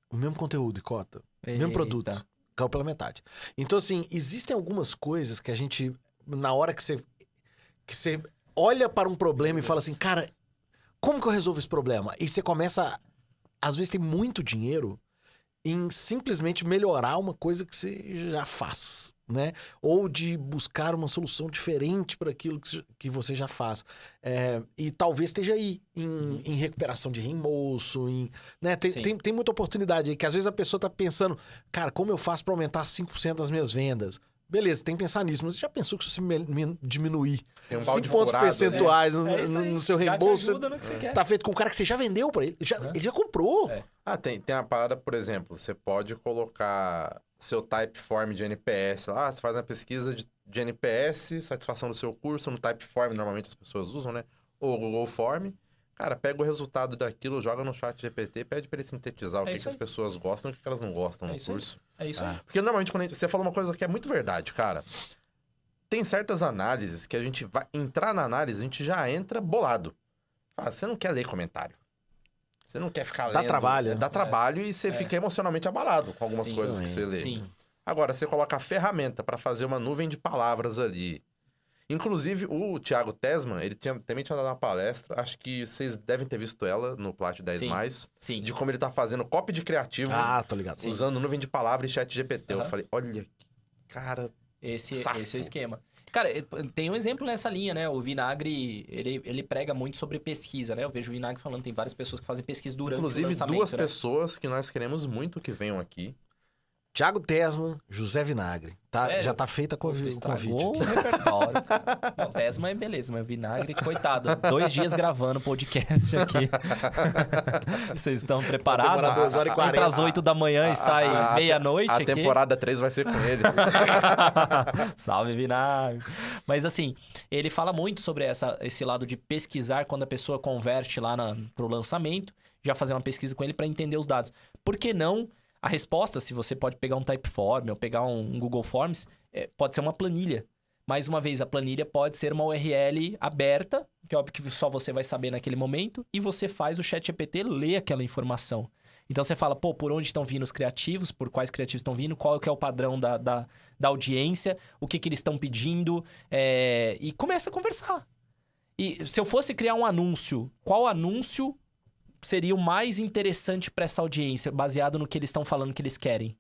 O mesmo conteúdo e cota. O mesmo produto. Caiu pela metade. Então, assim, existem algumas coisas que a gente, na hora que você olha para um problema e fala assim, cara, como que eu resolvo esse problema? E você começa, às vezes tem muito dinheiro em simplesmente melhorar uma coisa que você já faz. né? Ou de buscar uma solução diferente para aquilo que você já faz. E talvez esteja aí, em recuperação de reembolso, né? Tem muita oportunidade aí, que às vezes a pessoa tá pensando, cara, como eu faço para aumentar 5% das minhas vendas? Beleza, tem que pensar nisso, mas você já pensou que se você diminuir 5 pontos percentuais no seu reembolso, tá feito com um cara que você já vendeu para ele, ele já comprou. Tem a parada, por exemplo, você pode colocar seu Typeform de NPS lá, você faz uma pesquisa de NPS, satisfação do seu curso, no Typeform normalmente as pessoas usam, né? Ou Google Form. Cara, pega o resultado daquilo, joga no chat GPT, pede pra ele sintetizar o que as pessoas gostam e o que elas não gostam no curso. É isso aí. Porque normalmente quando você fala uma coisa que é muito verdade, cara. Tem certas análises que a gente vai entrar na análise, a gente já entra bolado. Você não quer ler comentário. Você não quer ficar lendo. Dá trabalho. Dá trabalho e você fica emocionalmente abalado com algumas coisas que você lê. Sim. Agora, você coloca a ferramenta para fazer uma nuvem de palavras ali. Inclusive, o Thiago Tesman, ele também tinha dado uma palestra, acho que vocês devem ter visto ela no Plat 10+, Sim. de como ele tá fazendo copy de criativo, tô ligado. usando nuvem de palavra e chat GPT. Eu falei, olha, cara, esse é o esquema. Cara, tem um exemplo nessa linha, né? O Vinagre, ele prega muito sobre pesquisa, né? Eu vejo o Vinagre falando, tem várias pessoas que fazem pesquisa durante o lançamento. Inclusive, duas pessoas que nós queremos muito que venham aqui. Thiago Tesman, José Vinagre. Tá, já tá feita com o convite. O repertório. Não, Tesman é beleza, mas Vinagre, coitado. 2 dias gravando podcast aqui. Vocês estão preparados? 2h40. Entra às 8 da manhã e sai meia-noite aqui. A temporada 3 vai ser com ele. Salve, Vinagre. Mas assim, ele fala muito sobre esse lado de pesquisar quando a pessoa converte lá pro lançamento, já fazer uma pesquisa com ele para entender os dados. Por que não... A resposta, se você pode pegar um Typeform ou pegar um Google Forms, pode ser uma planilha. Mais uma vez, a planilha pode ser uma URL aberta, que é óbvio que só você vai saber naquele momento, e você faz o ChatGPT ler aquela informação. Então você fala, por onde estão vindo os criativos, por quais criativos estão vindo, qual que é o padrão da audiência, o que eles estão pedindo, e começa a conversar. E se eu fosse criar um anúncio, qual anúncio seria o mais interessante para essa audiência, baseado no que eles estão falando que eles querem?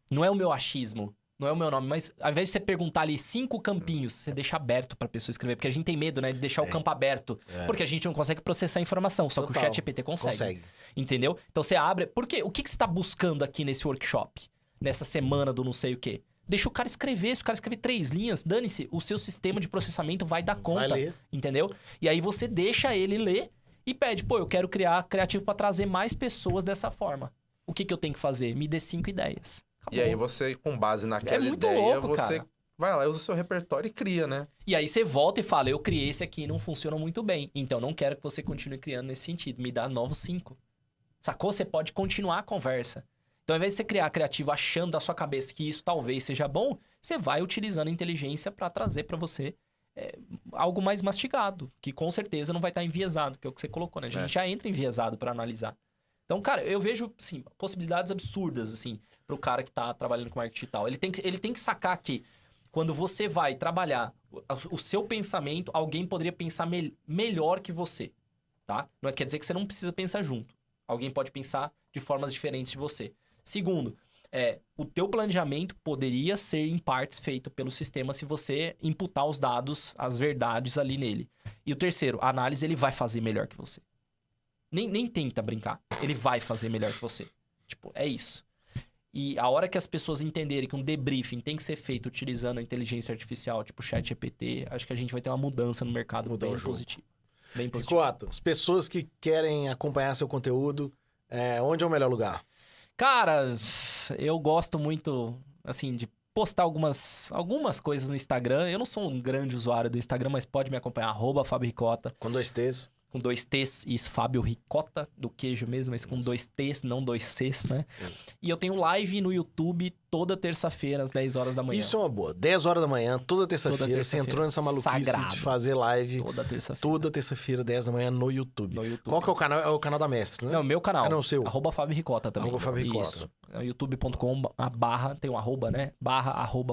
Não é o meu achismo, não é o meu nome, mas ao invés de você perguntar ali 5 campinhos, você deixa aberto para a pessoa escrever, porque a gente tem medo, né, de deixar o campo aberto, porque a gente não consegue processar a informação, só que o ChatGPT consegue. Entendeu? Então você abre... Por quê? O que você está buscando aqui nesse workshop? Nessa semana do não sei o quê? Deixa o cara escrever. Se o cara escrever 3 linhas, dane-se, o seu sistema de processamento vai dar conta. Vai ler. Entendeu? E aí você deixa ele ler e pede, eu quero criar criativo para trazer mais pessoas dessa forma. O que eu tenho que fazer? Me dê 5 ideias. Acabou. E aí você, com base naquela ideia, você vai lá, usa seu repertório e cria, né? E aí você volta e fala, eu criei esse aqui e não funciona muito bem. Então não quero que você continue criando nesse sentido. Me dá novos 5. Sacou? Você pode continuar a conversa. Então, ao invés de você criar criativo achando da sua cabeça que isso talvez seja bom, você vai utilizando a inteligência para trazer para você algo mais mastigado, que com certeza não vai estar enviesado, que é o que você colocou, né? A gente já entra enviesado para analisar. Então, cara, eu vejo, assim, possibilidades absurdas, assim, pro cara que tá trabalhando com marketing digital. Ele tem que sacar que quando você vai trabalhar o seu pensamento, alguém poderia pensar melhor que você, tá? Não quer dizer que você não precisa pensar junto. Alguém pode pensar de formas diferentes de você. Segundo, o teu planejamento poderia ser, em partes, feito pelo sistema se você imputar os dados, as verdades ali nele. E o terceiro, a análise ele vai fazer melhor que você. Nem tenta brincar. Ele vai fazer melhor que você. Tipo, é isso. E a hora que as pessoas entenderem que um debriefing tem que ser feito utilizando a inteligência artificial, tipo ChatGPT, acho que a gente vai ter uma mudança no mercado bem positiva. Bem positivo. Ricoto, as pessoas que querem acompanhar seu conteúdo, onde é o melhor lugar? Cara, eu gosto muito, assim, de postar algumas coisas no Instagram. Eu não sou um grande usuário do Instagram, mas pode me acompanhar, @FabioRicota. Com 2 T's. Com 2 T's, isso, Fábio Ricota, do queijo mesmo, mas com 2 T's, não 2 C's, né? E eu tenho live no YouTube toda terça-feira, às 10 horas da manhã. Isso é uma boa. 10 horas da manhã, toda terça-feira, você entrou nessa maluquice sagrado. De fazer live. Toda terça-feira. Toda terça-feira, 10 da manhã, no YouTube. Qual que é o canal? É o canal da Mestre, né? Não, meu canal. Não, o seu. @Fábio Ricota também. @Fábio Ricota. Isso. youtube.com/, tem um arroba, né?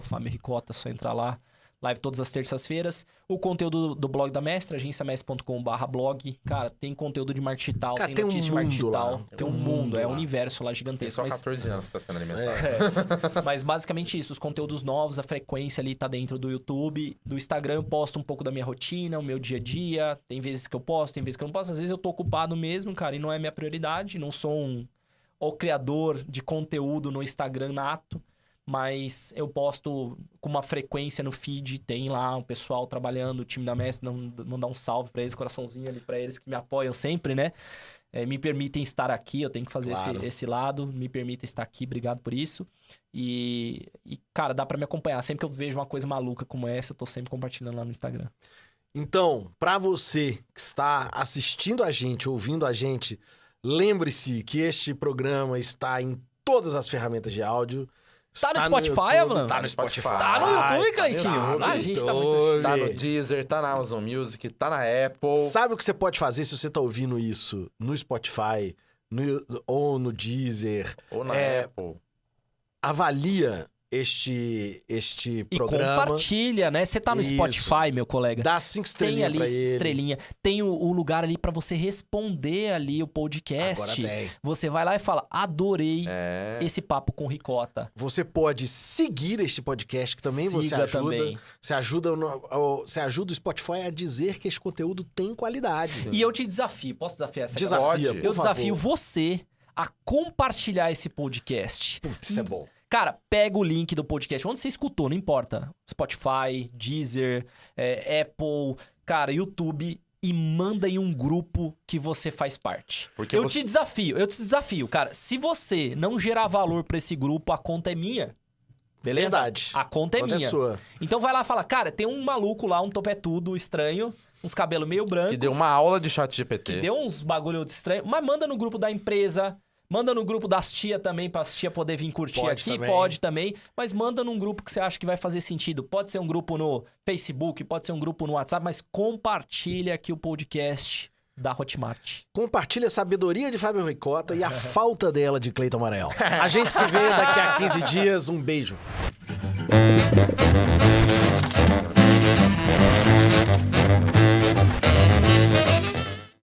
/Fábio Ricota, só entrar lá. Live todas as terças-feiras. O conteúdo do blog da Mestre, agenciamestre.com/blog. Cara, tem conteúdo de marketing digital, Cara, tem notícia de marketing digital. lá. Tem um mundo, é um universo lá Tem gigantesco. só Mas, 14 anos que tá sendo alimentado. mas basicamente isso, os conteúdos novos, a frequência ali tá dentro do YouTube. Do Instagram eu posto um pouco da minha rotina, o meu dia a dia. Tem vezes que eu posto, tem vezes que eu não posto. Às vezes eu tô ocupado mesmo, cara, e não é minha prioridade. Não sou o criador de conteúdo no Instagram nato. Mas eu posto com uma frequência no feed, tem lá o pessoal trabalhando, o time da Mestre, mandar um salve pra eles, coraçãozinho ali pra eles que me apoiam sempre, né? Me permitem estar aqui, eu tenho que fazer esse lado, me permitem estar aqui, obrigado por isso. E cara, dá pra me acompanhar, sempre que eu vejo uma coisa maluca como essa, eu tô sempre compartilhando lá no Instagram. Então, pra você que está assistindo a gente, ouvindo a gente, lembre-se que este programa está em todas as ferramentas de áudio. Tá no Spotify, Alan? Tá no Spotify. Tá no YouTube, Cleitinho? Tá no A gente tá YouTube. muito... Tá no Deezer, tá na Amazon Music, tá na Apple. Sabe o que você pode fazer se você tá ouvindo isso no Spotify ou no Deezer? Ou na Apple. Avalia este E programa. compartilha, né? Você tá no Isso. Spotify, meu colega. Dá 5 Tem estrelinhas ali pra ele. estrelinha. Tem o lugar ali pra você responder ali o podcast. Agora tem. Você vai lá e fala, adorei É. esse papo com Ricota. Você pode seguir este podcast, que também você Siga ajuda. também. Você ajuda o Spotify a dizer que este conteúdo tem qualidade. E eu te desafio, posso desafiar essa Desafia, Pode. por Eu desafio favor. você a compartilhar esse podcast. Putz, isso é bom. Cara, pega o link do podcast, onde você escutou, não importa. Spotify, Deezer, Apple, cara, YouTube, e manda em um grupo que você faz parte. Porque eu você- te desafio, cara. Se você não gerar valor pra esse grupo, a conta é minha. Beleza? Verdade. A conta é Conta é minha. sua. Então vai lá e fala, cara, tem um maluco lá, um topetudo estranho, uns cabelos meio branco, Que deu uma aula de chat GPT. que deu uns bagulho estranho, mas manda no grupo da empresa, manda no grupo das tia também, para as tia poder vir curtir Pode aqui, também. pode também, mas manda num grupo que você acha que vai fazer sentido. Pode ser um grupo no Facebook, pode ser um grupo no WhatsApp, mas compartilha aqui o podcast da Hotmart. Compartilha a sabedoria de Fábio Ricota e a falta dela de Cleiton Amarelo. A gente se vê daqui a 15 dias. Um beijo.